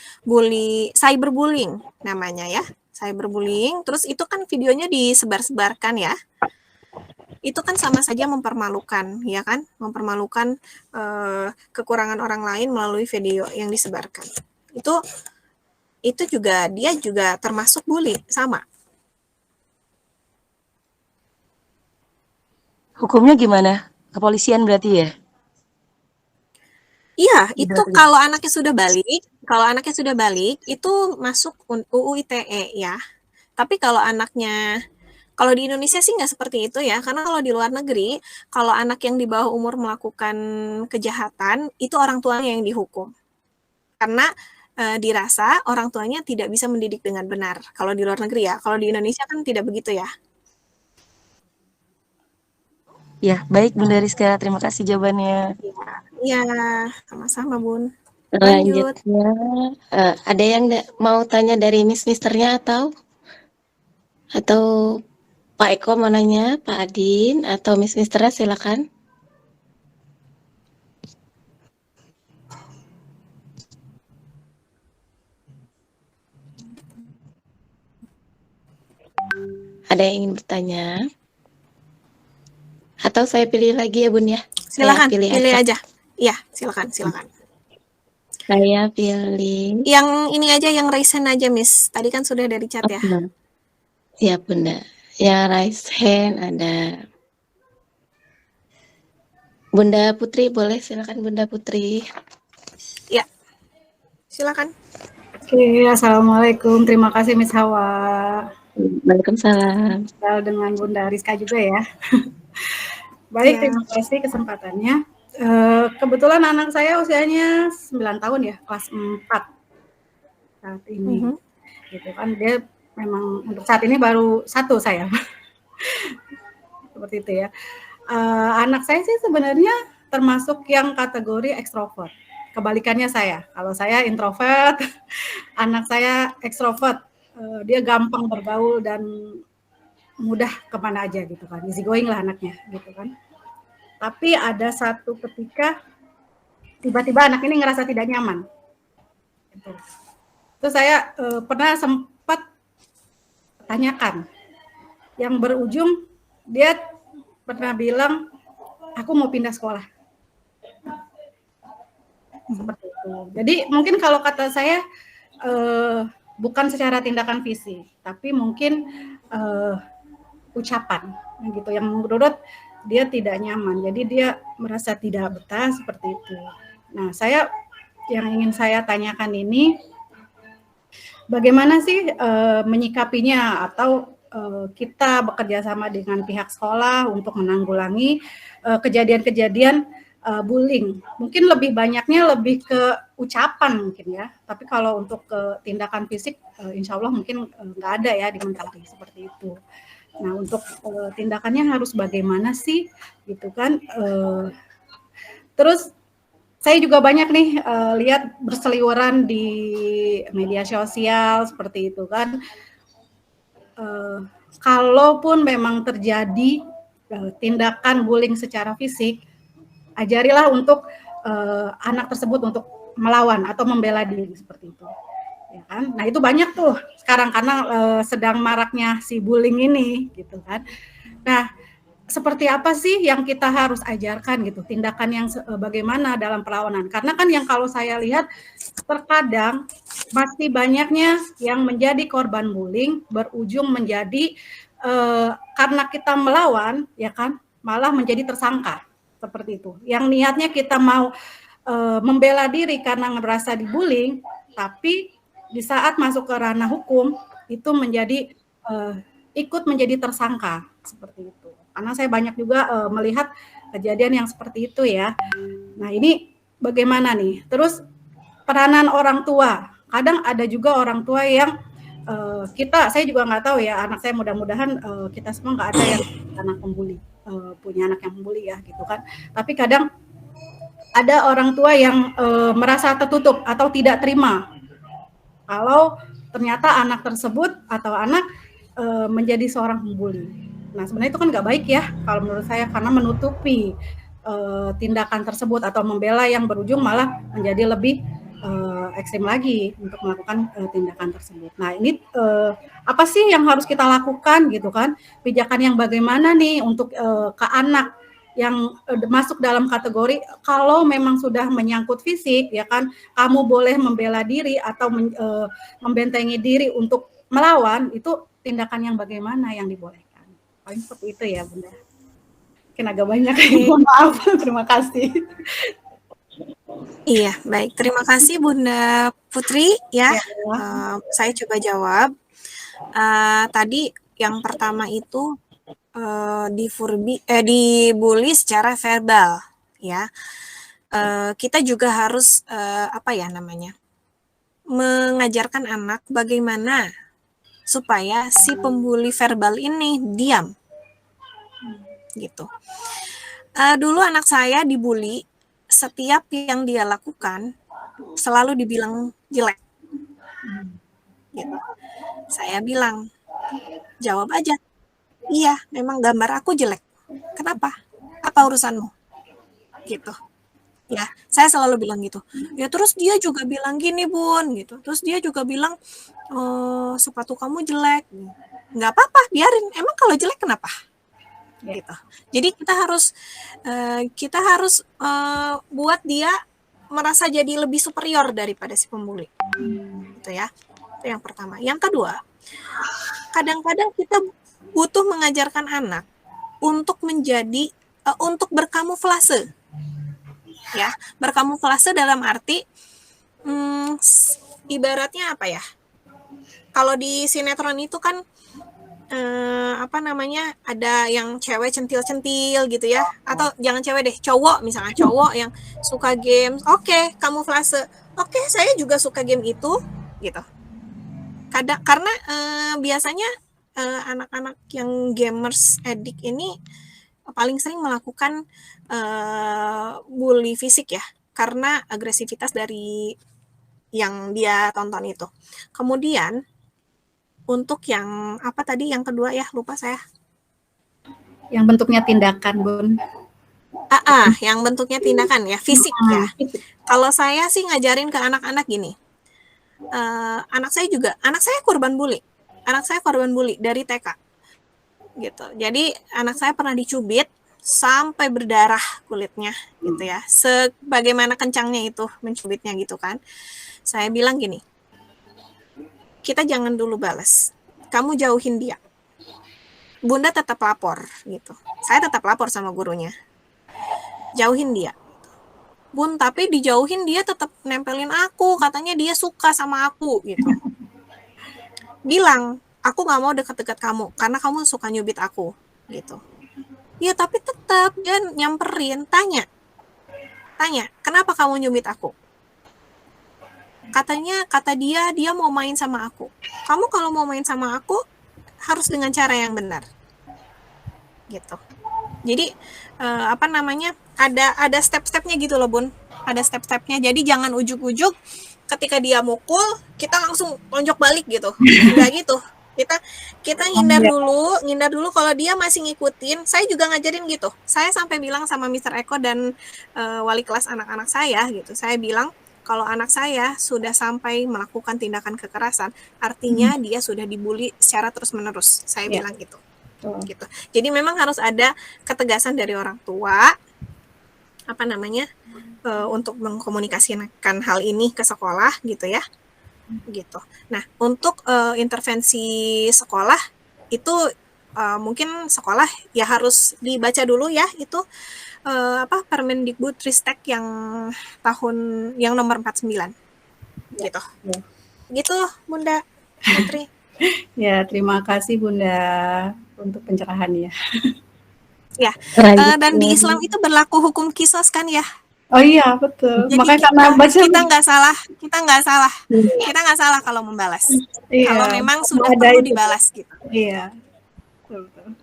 cyberbullying namanya ya. Cyberbullying. Terus itu kan videonya disebar-sebarkan ya. Itu kan sama saja mempermalukan, ya kan? Mempermalukan kekurangan orang lain melalui video yang disebarkan. Itu juga dia juga termasuk bully, sama. Hukumnya gimana? Kepolisian berarti ya? Iya, itu kalau anaknya sudah balik, itu masuk UU ITE ya. Tapi kalau di Indonesia sih nggak seperti itu ya, karena kalau di luar negeri, kalau anak yang di bawah umur melakukan kejahatan, itu orang tuanya yang dihukum. Karena dirasa orang tuanya tidak bisa mendidik dengan benar. Kalau di luar negeri ya, kalau di Indonesia kan tidak begitu ya. Ya, baik Bunda Rizka, terima kasih jawabannya. Iya, sama-sama Bun. Selanjutnya, ada yang mau tanya dari Misternya atau Pak Eko mau nanya, Pak Adin atau Misternya silakan. Ada yang ingin bertanya? Atau saya pilih lagi ya Bun ya? Silakan, Saya pilih aja. Iya, silakan. Saya pilih. Yang ini aja, yang raise hand aja, Miss. Tadi kan sudah dari chat ya. Siap Bunda. Yang raise hand ada Bunda Putri, boleh silakan Bunda Putri. Ya, silakan. Oke, Assalamualaikum. Terima kasih Miss Hawa. Waalaikumsalam. Dengan Bunda Rizka juga ya. Baik, Ya. terima kasih kesempatannya. Kebetulan anak saya usianya 9 tahun ya, kelas 4 saat ini. Gitu kan, dia memang untuk saat ini baru 1 saya. Seperti itu ya. Anak saya sih sebenarnya termasuk yang kategori ekstrovert. Kebalikannya saya. Kalau saya introvert, anak saya ekstrovert. Dia gampang bergaul dan mudah kemana aja gitu kan, easy going lah anaknya gitu kan. Tapi ada satu ketika tiba-tiba anak ini ngerasa tidak nyaman. Gitu. Terus saya pernah sempat tanyakan, yang berujung dia pernah bilang, aku mau pindah sekolah. Seperti itu. Jadi mungkin kalau kata saya bukan secara tindakan fisik, tapi mungkin ucapan gitu yang menurut dia tidak nyaman. Jadi dia merasa tidak betah seperti itu. Nah, yang ingin saya tanyakan ini bagaimana sih menyikapinya atau kita bekerja sama dengan pihak sekolah untuk menanggulangi kejadian-kejadian bullying. Mungkin lebih banyaknya lebih ke ucapan mungkin ya. Tapi kalau untuk ke tindakan fisik insya Allah mungkin nggak ada ya di Mentari seperti itu. Nah, untuk tindakannya harus bagaimana sih, gitu kan? Terus saya juga banyak nih lihat berseliweran di media sosial seperti itu kan. Kalaupun memang terjadi tindakan bullying secara fisik, ajarilah untuk anak tersebut untuk melawan atau membela diri seperti itu. Ya kan? Nah itu banyak tuh sekarang karena sedang maraknya si bullying ini gitu kan. Nah seperti apa sih yang kita harus ajarkan gitu, tindakan yang bagaimana dalam perlawanan, karena kan yang kalau saya lihat terkadang masih banyaknya yang menjadi korban bullying berujung menjadi karena kita melawan ya kan malah menjadi tersangka seperti itu, yang niatnya kita mau membela diri karena merasa dibullying, tapi di saat masuk ke ranah hukum itu menjadi ikut menjadi tersangka seperti itu. Karena saya banyak juga melihat kejadian yang seperti itu ya. Nah ini bagaimana nih? Terus peranan orang tua. Kadang ada juga orang tua yang saya juga nggak tahu ya, anak saya mudah-mudahan kita semua nggak ada yang anak pembuli, punya anak yang membuli ya gitu kan. Tapi kadang ada orang tua yang merasa tertutup atau tidak terima kalau ternyata anak tersebut atau anak menjadi seorang pembuli. Nah sebenarnya itu kan nggak baik ya kalau menurut saya, karena menutupi tindakan tersebut atau membela yang berujung malah menjadi lebih ekstrim lagi untuk melakukan tindakan tersebut. Nah ini apa sih yang harus kita lakukan gitu kan? Pijakan yang bagaimana nih untuk ke anak yang masuk dalam kategori kalau memang sudah menyangkut fisik ya kan, kamu boleh membela diri atau membentengi diri untuk melawan, itu tindakan yang bagaimana yang dibolehkan. Paling seperti itu ya Bunda. Mungkin agak banyak, maaf. Terima kasih. Iya, baik. Terima kasih Bunda Putri ya. Saya coba jawab. Tadi yang pertama itu dibully secara verbal ya. Kita juga harus mengajarkan anak bagaimana supaya si pembuli verbal ini diam gitu. Dulu anak saya dibully, setiap yang dia lakukan selalu dibilang jelek gitu. Saya bilang, jawab aja, iya memang gambar aku jelek, kenapa, apa urusanmu gitu. Ya, saya selalu bilang gitu. Ya terus dia juga bilang gini Bun, gitu. Terus dia juga bilang, sepatu kamu jelek. Nggak apa-apa, biarin. Emang kalau jelek kenapa? Gitu. Jadi kita harus buat dia merasa jadi lebih superior daripada si pembuli. Gitu ya. Itu yang pertama. Yang kedua, kadang-kadang kita butuh mengajarkan anak untuk untuk berkamuflase. Ya, berkamuflase dalam arti ibaratnya apa ya? Kalau di sinetron itu kan ada yang cewek centil-centil gitu ya, atau jangan cewek deh, cowok misalnya, cowok yang suka game, oke, kamuflase, oke, saya juga suka game itu gitu. Karena biasanya anak-anak yang gamers addict ini paling sering melakukan bully fisik ya, karena agresivitas dari yang dia tonton itu. Kemudian untuk yang apa tadi yang kedua ya, lupa saya. Yang bentuknya tindakan, Bun. Yang bentuknya tindakan ya, fisik ya. Kalau saya sih ngajarin ke anak-anak gini. Anak saya korban bully. Anak saya korban bully dari TK. Gitu. Jadi anak saya pernah dicubit sampai berdarah kulitnya gitu ya. Sebagaimana kencangnya itu mencubitnya gitu kan. Saya bilang gini. Kita jangan dulu balas. Kamu jauhin dia. Bunda tetap lapor gitu. Saya tetap lapor sama gurunya. Jauhin dia. Bun, tapi dijauhin dia tetap nempelin aku. Katanya dia suka sama aku gitu. Bilang, aku gak mau dekat-dekat kamu karena kamu suka nyubit aku gitu. Ya tapi tetap dia nyamperin, tanya, kenapa kamu nyubit aku? Kata dia mau main sama aku. Kamu kalau mau main sama aku harus dengan cara yang benar, gitu. Jadi ada step-stepnya gitu loh Bun, ada step-stepnya. Jadi jangan ujuk-ujuk ketika dia mukul kita langsung lonjok balik gitu, enggak gitu. Kita ngindar dulu. Kalau dia masih ngikutin, saya juga ngajarin gitu. Saya sampai bilang sama Mr. Eko dan wali kelas anak-anak saya gitu. Saya bilang kalau anak saya sudah sampai melakukan tindakan kekerasan, artinya dia sudah dibully secara terus-menerus. Saya bilang gitu. Gitu. Jadi memang harus ada ketegasan dari orang tua untuk mengkomunikasikan hal ini ke sekolah gitu ya. Gitu. Nah, untuk intervensi sekolah itu mungkin sekolah ya harus dibaca dulu ya itu Permendikbudristek yang nomor 49 gitu. Gitu Bunda Putri. Ya, terima kasih Bunda untuk pencerahannya. Ya. Dan di Islam itu berlaku hukum kisos kan ya? Oh iya, betul. Jadi makanya karena baca kita nggak salah kalau membalas. Iya, kalau memang sudah perlu dibalas gitu. Iya. Betul.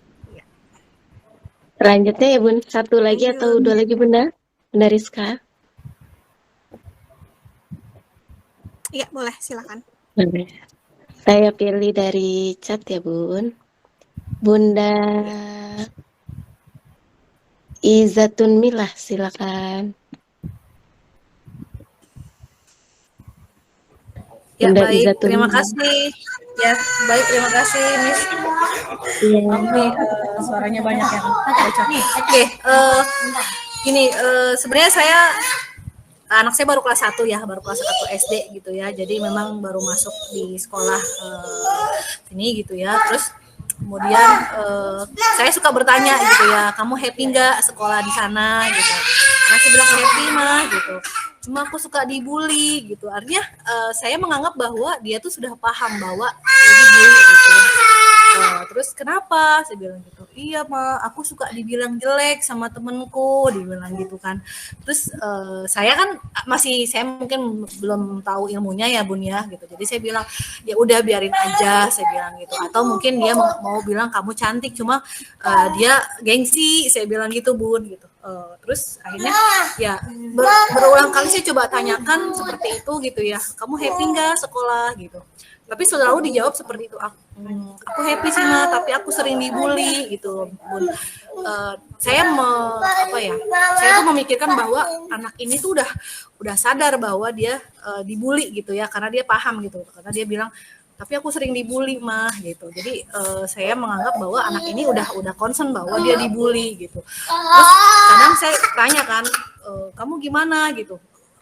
Selanjutnya ya Bun, satu lagi atau dua lagi Bunda? Bunda Rizka? Iya, boleh, silakan. Saya pilih dari chat ya Bun. Bunda Izatun Milah, silakan. Ya, baik, terima kasih. Ya, baik, terima kasih, Miss. Ini suaranya banyak yang baca. Oke, gini, sebenarnya anak saya baru kelas 1 ya, baru kelas 1 SD gitu ya. Jadi memang baru masuk di sekolah ini gitu ya. Terus kemudian saya suka bertanya gitu ya, kamu happy nggak sekolah di sana gitu. Karena saya bilang happy mah gitu. Cuma aku suka dibully gitu. Artinya saya menganggap bahwa dia tuh sudah paham bahwa dibully gitu ya. Terus kenapa? Saya bilang gitu. Iya Ma, aku suka dibilang jelek sama temenku, dibilang gitu kan. Terus saya mungkin belum tahu ilmunya ya Bun ya gitu. Jadi saya bilang ya udah biarin aja, saya bilang gitu. Atau mungkin dia mau bilang kamu cantik, cuma dia gengsi, saya bilang gitu Bun gitu. Terus akhirnya ya berulang kali saya coba tanyakan seperti itu gitu ya, kamu happy nggak sekolah gitu, tapi selalu dijawab seperti itu, aku happy sih Ma, tapi aku sering dibully gitu Bun. saya saya tuh memikirkan bahwa anak ini tuh udah sadar bahwa dia dibully gitu ya, karena dia paham gitu, karena dia bilang tapi aku sering dibully mah gitu. Jadi saya menganggap bahwa anak ini udah concern bahwa dia dibully gitu. Terus kadang saya tanya kan, kamu gimana gitu?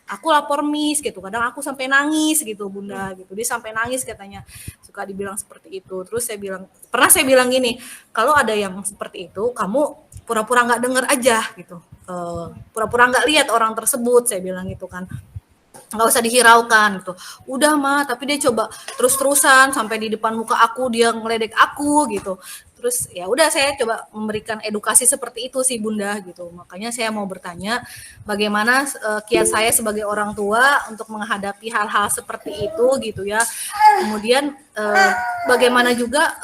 Aku lapor Miss gitu, kadang aku sampai nangis gitu Bunda gitu, dia sampai nangis katanya, suka dibilang seperti itu. Terus pernah saya bilang gini, kalau ada yang seperti itu kamu pura-pura nggak dengar aja gitu, pura-pura nggak lihat orang tersebut, saya bilang gitu kan, nggak usah dihiraukan gitu. Udah mah, tapi dia coba terus-terusan sampai di depan muka aku dia ngeledek aku gitu. Terus ya udah saya coba memberikan edukasi seperti itu sih Bunda gitu. Makanya saya mau bertanya bagaimana kiat saya sebagai orang tua untuk menghadapi hal-hal seperti itu gitu ya. Kemudian bagaimana juga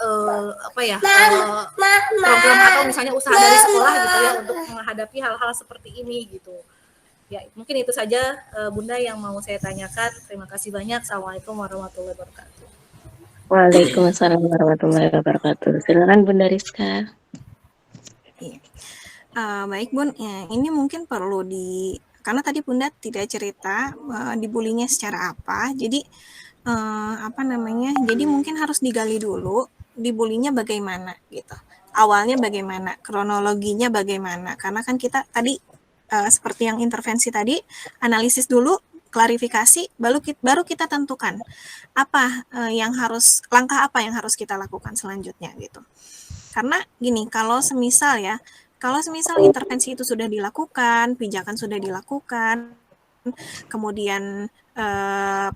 program atau misalnya usaha dari sekolah gitu ya untuk menghadapi hal-hal seperti ini gitu. Ya, mungkin itu saja Bunda yang mau saya tanyakan. Terima kasih banyak. Assalamualaikum warahmatullahi wabarakatuh. Waalaikumsalam warahmatullahi wabarakatuh. Silakan Bunda Rizka. Baik Bun, ya, ini mungkin perlu karena tadi Bunda tidak cerita dibulinya secara apa, jadi jadi mungkin harus digali dulu dibulinya bagaimana gitu, awalnya bagaimana, kronologinya bagaimana, karena kan kita tadi seperti yang intervensi tadi, analisis dulu, klarifikasi, baru kita tentukan apa langkah apa yang harus kita lakukan selanjutnya gitu. Karena gini, kalau semisal intervensi itu sudah dilakukan, pijakan sudah dilakukan, kemudian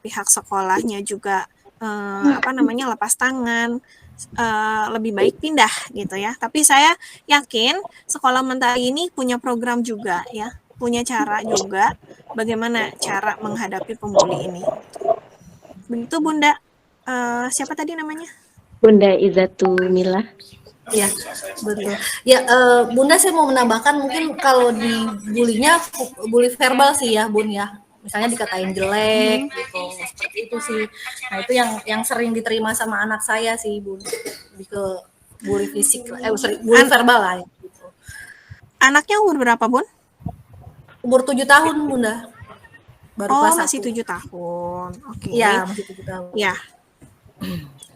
pihak sekolahnya juga lepas tangan, lebih baik pindah gitu ya. Tapi saya yakin sekolah mentari ini punya program juga ya, punya cara juga bagaimana cara menghadapi pembuli ini. Begitu Bunda. Siapa tadi namanya? Bunda Izatumillah. Ya, betul. Ya, Bunda saya mau menambahkan mungkin kalau dibulinya bully verbal sih ya, Bun ya. Misalnya dikatain jelek gitu, seperti itu sih. Nah, itu yang sering diterima sama anak saya sih, Bun. Lebih ke bully fisik, bully verbal lah ya, gitu. Anaknya umur berapa, Bun? Umur 7 tahun, Bunda. Baru kelas 1. Masih 7 tahun. Oke. Iya, masih 7 tahun. Ya.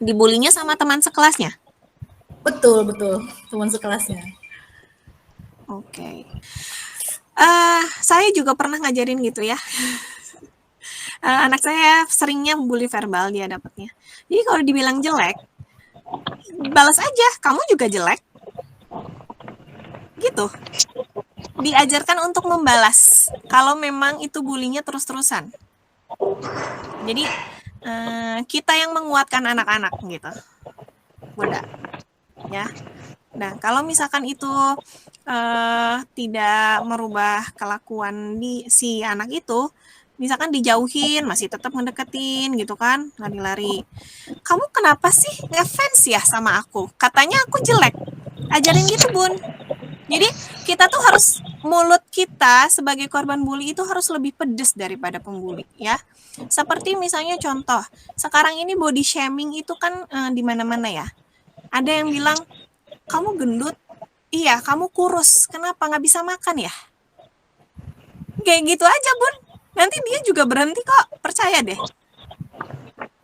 Dibulinya sama teman sekelasnya? Betul, teman sekelasnya. Oke. Saya juga pernah ngajarin gitu ya. Anak saya seringnya bully verbal dia dapatnya. Jadi kalau dibilang jelek, balas aja, kamu juga jelek. Gitu. Diajarkan untuk membalas kalau memang itu bulinya terus-terusan. Jadi kita yang menguatkan anak-anak gitu, Bunda. Ya. Nah, kalau misalkan itu tidak merubah kelakuan si anak itu, misalkan dijauhin, masih tetap mendeketin gitu kan, lari-lari. Kamu kenapa sih ngefans ya sama aku? Katanya aku jelek. Ajarin gitu, Bun. Jadi kita tuh harus, mulut kita sebagai korban bully itu harus lebih pedes daripada pembuli ya. Seperti misalnya contoh, sekarang ini body shaming itu kan di mana-mana ya. Ada yang bilang, kamu gendut, iya kamu kurus, kenapa nggak bisa makan ya? Kayak gitu aja Bun, nanti dia juga berhenti kok, percaya deh.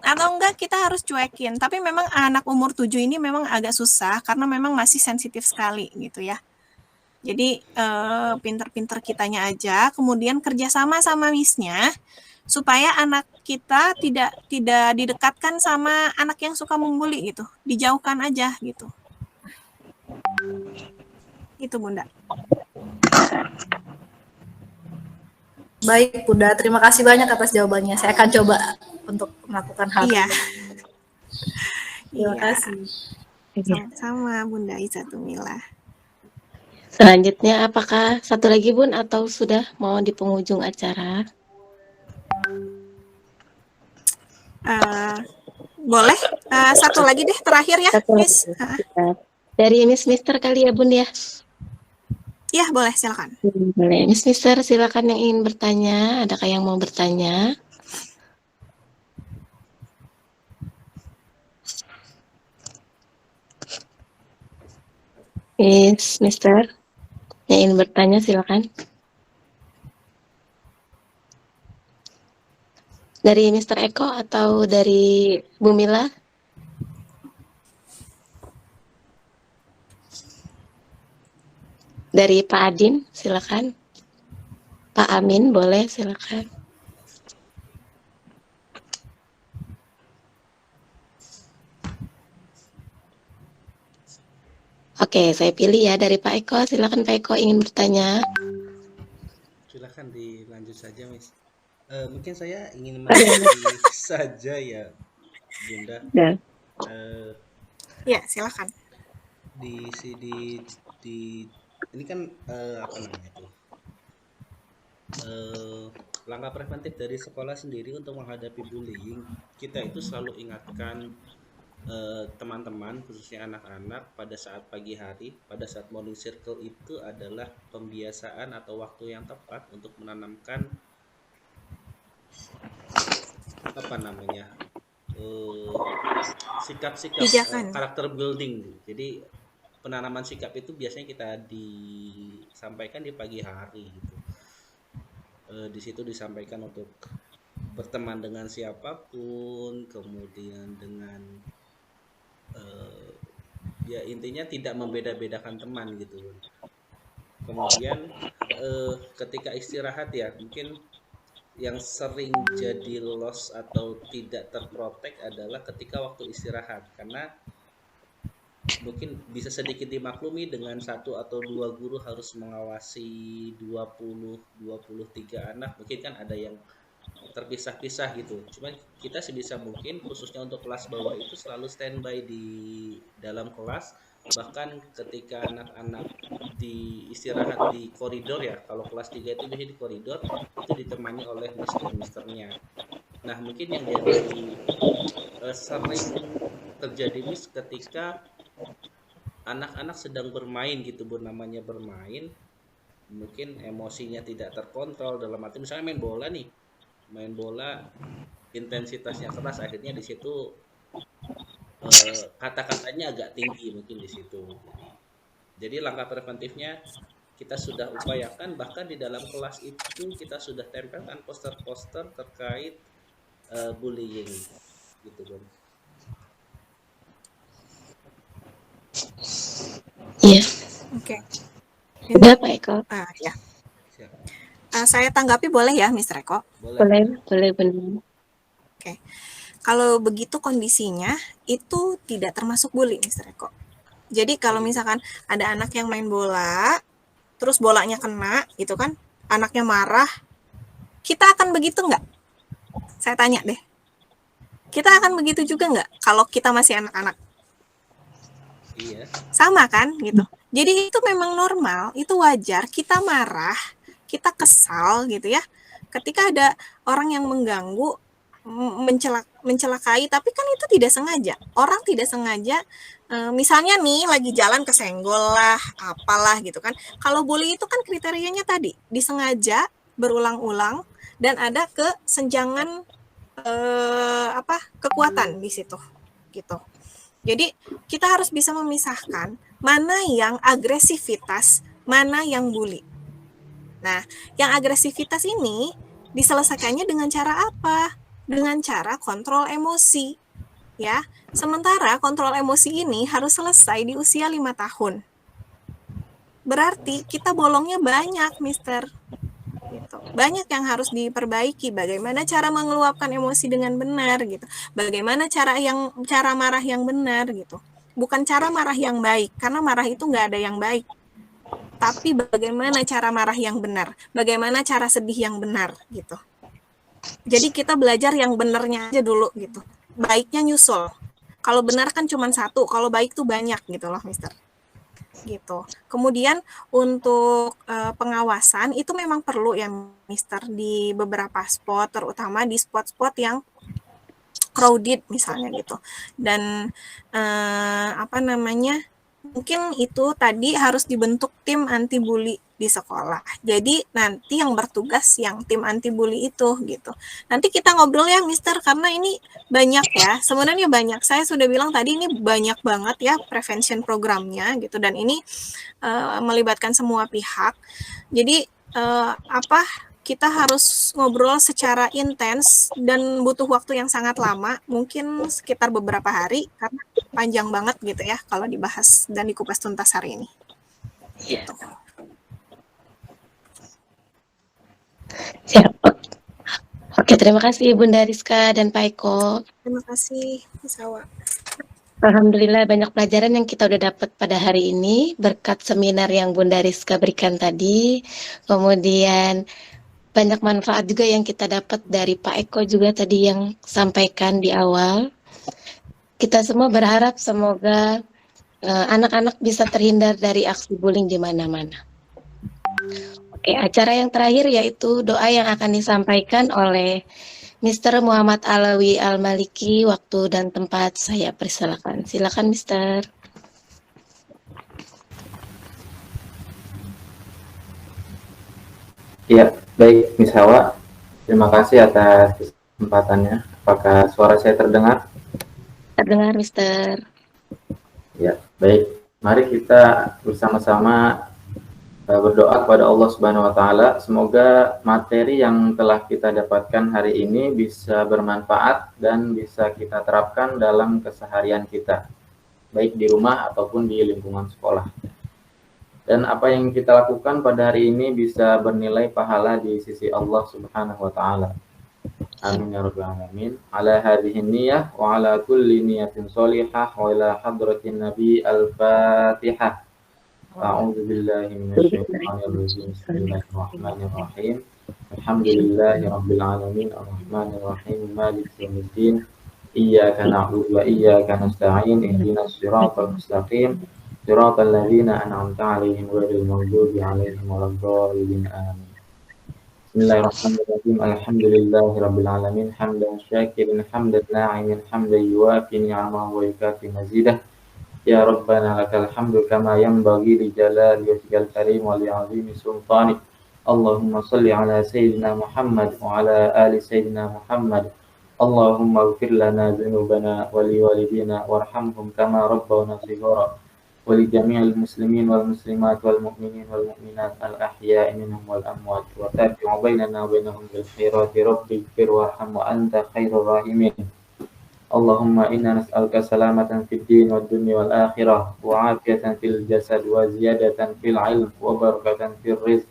Atau enggak kita harus cuekin, tapi memang anak umur 7 ini memang agak susah, karena memang masih sensitif sekali gitu ya. Jadi pinter-pinter kitanya aja, kemudian kerjasama sama miss-nya, supaya anak kita tidak didekatkan sama anak yang suka membuli gitu, dijauhkan aja gitu. Itu Bunda. Baik Bunda, terima kasih banyak atas jawabannya. Saya akan coba untuk melakukan hal ini. Terima kasih. Sama Bunda Izatumillah. Selanjutnya apakah satu lagi Bun atau sudah mau di penghujung acara? Boleh satu lagi deh terakhir ya, Miss. Dari Miss Mister kali ya Bun ya? Iya boleh, silakan. Boleh, Miss Mister silakan yang ingin bertanya. Adakah yang mau bertanya? Yes, Mister. Yang ingin bertanya silakan. Dari Mister Eko atau dari Bu Mila? Dari Pak Adin, silakan. Pak Amin, boleh, silakan. Oke, saya pilih ya dari Pak Eko. Silakan Pak Eko ingin bertanya. Silakan dilanjut saja, Miss. Mungkin saya ingin menanggapi saja ya, Bunda. Ya. Ya, silakan. Di ini kan apa namanya tuh? Langkah preventif dari sekolah sendiri untuk menghadapi bullying, kita itu selalu ingatkan teman-teman, khususnya anak-anak, pada saat pagi hari, pada saat morning circle itu adalah pembiasaan atau waktu yang tepat untuk menanamkan apa namanya sikap-sikap karakter building. Jadi penanaman sikap itu biasanya kita disampaikan di pagi hari gitu. Di situ disampaikan untuk berteman dengan siapapun, kemudian dengan ya intinya tidak membeda-bedakan teman gitu. Kemudian ketika istirahat ya, mungkin yang sering jadi loss atau tidak terprotek adalah ketika waktu istirahat, karena mungkin bisa sedikit dimaklumi dengan 1 atau 2 guru harus mengawasi 20-23 anak, mungkin kan ada yang terpisah-pisah gitu. Cuma kita sebisa mungkin khususnya untuk kelas bawah itu selalu standby di dalam kelas, bahkan ketika anak-anak di istirahat di koridor ya, kalau kelas 3 itu biasanya di koridor, itu ditemani oleh mister-misternya. Nah mungkin yang jadi sering terjadi miss ketika anak-anak sedang bermain gitu, namanya bermain, mungkin emosinya tidak terkontrol, dalam arti misalnya main bola intensitasnya keras, akhirnya di situ kata-katanya agak tinggi mungkin di situ. Jadi langkah preventifnya kita sudah upayakan, bahkan di dalam kelas itu kita sudah tempelkan poster-poster terkait bullying gitu kan. Iya. Oke. Udah Pak Eko. Ya. Saya tanggapi boleh ya, Mr. Eko? Boleh benar. Oke. Kalau begitu kondisinya itu tidak termasuk bully, Mr. Eko. Jadi kalau misalkan ada anak yang main bola, terus bolanya kena gitu kan, anaknya marah, kita akan begitu nggak? Saya tanya deh. Kita akan begitu juga nggak kalau kita masih anak-anak? Iya. Sama kan gitu. Jadi itu memang normal, itu wajar, kita marah, kita kesal gitu ya. Ketika ada orang yang mengganggu, mencelakai, tapi kan itu tidak sengaja. Orang tidak sengaja, misalnya nih lagi jalan kesenggol lah, apalah gitu kan. Kalau bully itu kan kriterianya tadi, disengaja, berulang-ulang, dan ada kesenjangan kekuatan di situ gitu. Jadi kita harus bisa memisahkan mana yang agresivitas, mana yang bully. Nah, yang agresivitas ini diselesaikannya dengan cara apa? Dengan cara kontrol emosi. Ya, sementara kontrol emosi ini harus selesai di usia 5 tahun. Berarti kita bolongnya banyak, Mister. Gitu. Banyak yang harus diperbaiki, bagaimana cara mengeluapkan emosi dengan benar gitu, bagaimana cara marah yang benar gitu, bukan cara marah yang baik, karena marah itu nggak ada yang baik, tapi bagaimana cara marah yang benar, bagaimana cara sedih yang benar gitu. Jadi kita belajar yang benernya aja dulu gitu, baiknya nyusul, kalau benar kan cuma satu, kalau baik tuh banyak gitu loh, Mister. Gitu. Kemudian untuk pengawasan itu memang perlu ya, Mister, di beberapa spot, terutama di spot-spot yang crowded misalnya gitu. Dan mungkin itu tadi harus dibentuk tim anti bully di sekolah. Jadi nanti yang bertugas yang tim anti bully itu gitu. Nanti kita ngobrol ya Mister, karena ini banyak ya. Sebenarnya banyak. Saya sudah bilang tadi ini banyak banget ya prevention programnya gitu, dan ini melibatkan semua pihak. Jadi kita harus ngobrol secara intens dan butuh waktu yang sangat lama, mungkin sekitar beberapa hari, karena panjang banget gitu ya kalau dibahas dan dikupas tuntas hari ini. Gitu. Siap. Oke, terima kasih Bunda Rizka dan Pak Eko. Terima kasih, Miss Hawa. Alhamdulillah banyak pelajaran yang kita udah dapat pada hari ini berkat seminar yang Bunda Rizka berikan tadi. Kemudian banyak manfaat juga yang kita dapat dari Pak Eko juga tadi yang sampaikan di awal. Kita semua berharap semoga anak-anak bisa terhindar dari aksi bullying di mana-mana. Oke, acara yang terakhir yaitu doa yang akan disampaikan oleh Mr. Muhammad Alawi Al-Maliki. Waktu dan tempat saya persilakan. Silakan Mr. Ya, baik Miss Hawa. Terima kasih atas kesempatannya. Apakah suara saya terdengar? Terdengar, Mister. Ya, baik. Mari kita bersama-sama berdoa kepada Allah Subhanahu wa taala. Semoga materi yang telah kita dapatkan hari ini bisa bermanfaat dan bisa kita terapkan dalam keseharian kita, baik di rumah ataupun di lingkungan sekolah. Dan apa yang kita lakukan pada hari ini bisa bernilai pahala di sisi Allah Subhanahu wa taala. Amin ya rabbal alamin. Ala hadhihi niyyah wa ala kulli niyatin shalihah wa ila hadratin nabi al-Fatihah. A'udzu billahi minasyaitonir rajim. Bismillahirrahmanirrahim. Alhamdulillahi rabbil alamin arrahmanir rahim maliki yaumiddin. Iyyaka na'budu wa iyyaka nasta'in. Ihdinas siratal mustaqim. صراط الذين أنعمت عليهم غير المغضوب عليهم ولا الضالين آمين. بسم الله الرحمن الرحيم. الحمد لله رب العالمين حمدا شاكرا حمدا ناعما حمدا يوافي نعمه ويكافي مزيده. يا ربنا لك الحمد كما ينبغي لجلال وجهك الكريم ولعظيم سلطانك. اللهم صل على سيدنا محمد وعلى آل سيدنا محمد. اللهم اغفر لنا ذنوبنا ولوالدينا وارحمهم كما ربونا صغارا. ولجميع المسلمين والمسلمات والمؤمنين والمؤمنات الأحياء منهم والأموات وتابع بيننا وبينهم بالخيرات رب اغفر وارحم وأنت خير الراحمين. اللهم إنا نسألك سلامة في الدين والدنيا والآخرة وعافية في الجسد وزيادة في العلم وبركة في الرزق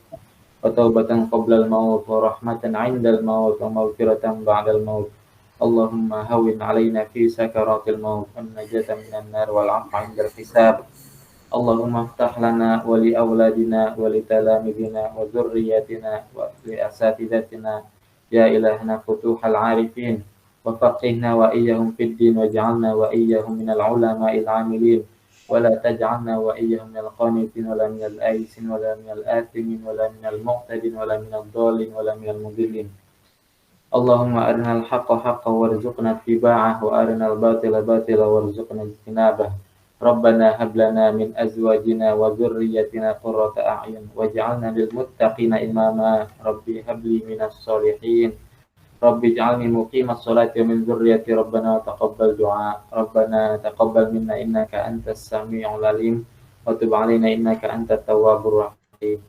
وتوبة قبل الموت ورحمة عند الموت ومغفرة بعد الموت. اللهم هون علينا في سكرات الموت والنجاة من النار والعفو عند الحساب. اللهم افتح لنا ولأولادنا ولتلامذنا وذرياتنا ولأساتذتنا يا إلهنا فتوح العارفين وفقهنا وإياهم في الدين واجعلنا وإياهم من العلماء العاملين ولا تجعلنا وإياهم من القانتين ولا من الآيسين ولا من الآثمين ولا من المعتدين ولا من الضالين ولا من المضلين. اللهم أرنا الحق حقا وارزقنا اتباعه وأرنا الباطل باطلا وارزقنا اجتنابه. ربنا هب لنا من أزواجنا وذريتنا قرة أعين واجعلنا للمتقين إماما. ربي هب لي من الصالحين. ربي اجعلني مقيم الصلاة ومن ذريتي. ربنا تقبل دعاء. ربنا تقبل منا إنك أنت السميع العليم وتب علينا إنك أنت التواب الرحيم.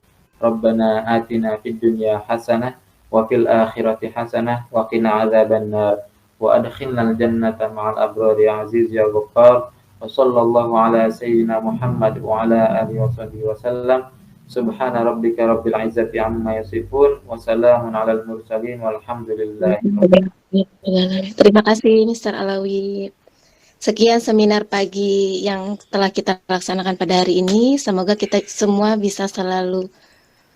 ربنا آتنا في الدنيا حسنة وفي الآخرة حسنة وقنا عذاب النار وأدخلنا الجنة مع الأبرار يا عزيز يا غفار. وصلى الله على سيدنا محمد وعلى آله وصحبه وسلم. سبحان ربك رب العزة عما يصفون وسلام على المرسلين والحمد لله. Terima kasih Mr. Alawi. Sekian seminar pagi yang telah kita laksanakan pada hari ini. Semoga kita semua bisa selalu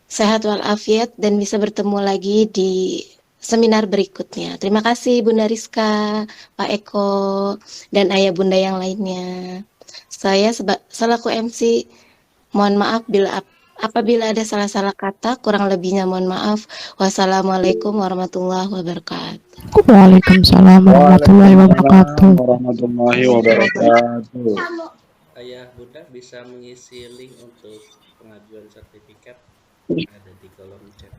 sehat walafiat dan bisa bertemu lagi di seminar berikutnya. Terima kasih Bunda Rizka, Pak Eko, dan ayah bunda yang lainnya. Saya selaku MC, mohon maaf apabila ada salah-salah kata, kurang lebihnya mohon maaf. Wassalamualaikum warahmatullahi wabarakatuh. Waalaikumsalam warahmatullahi wabarakatuh. Warahmatullahi wabarakatuh. ayah bunda bisa mengisi link untuk pengajuan sertifikat ada di kolom chat.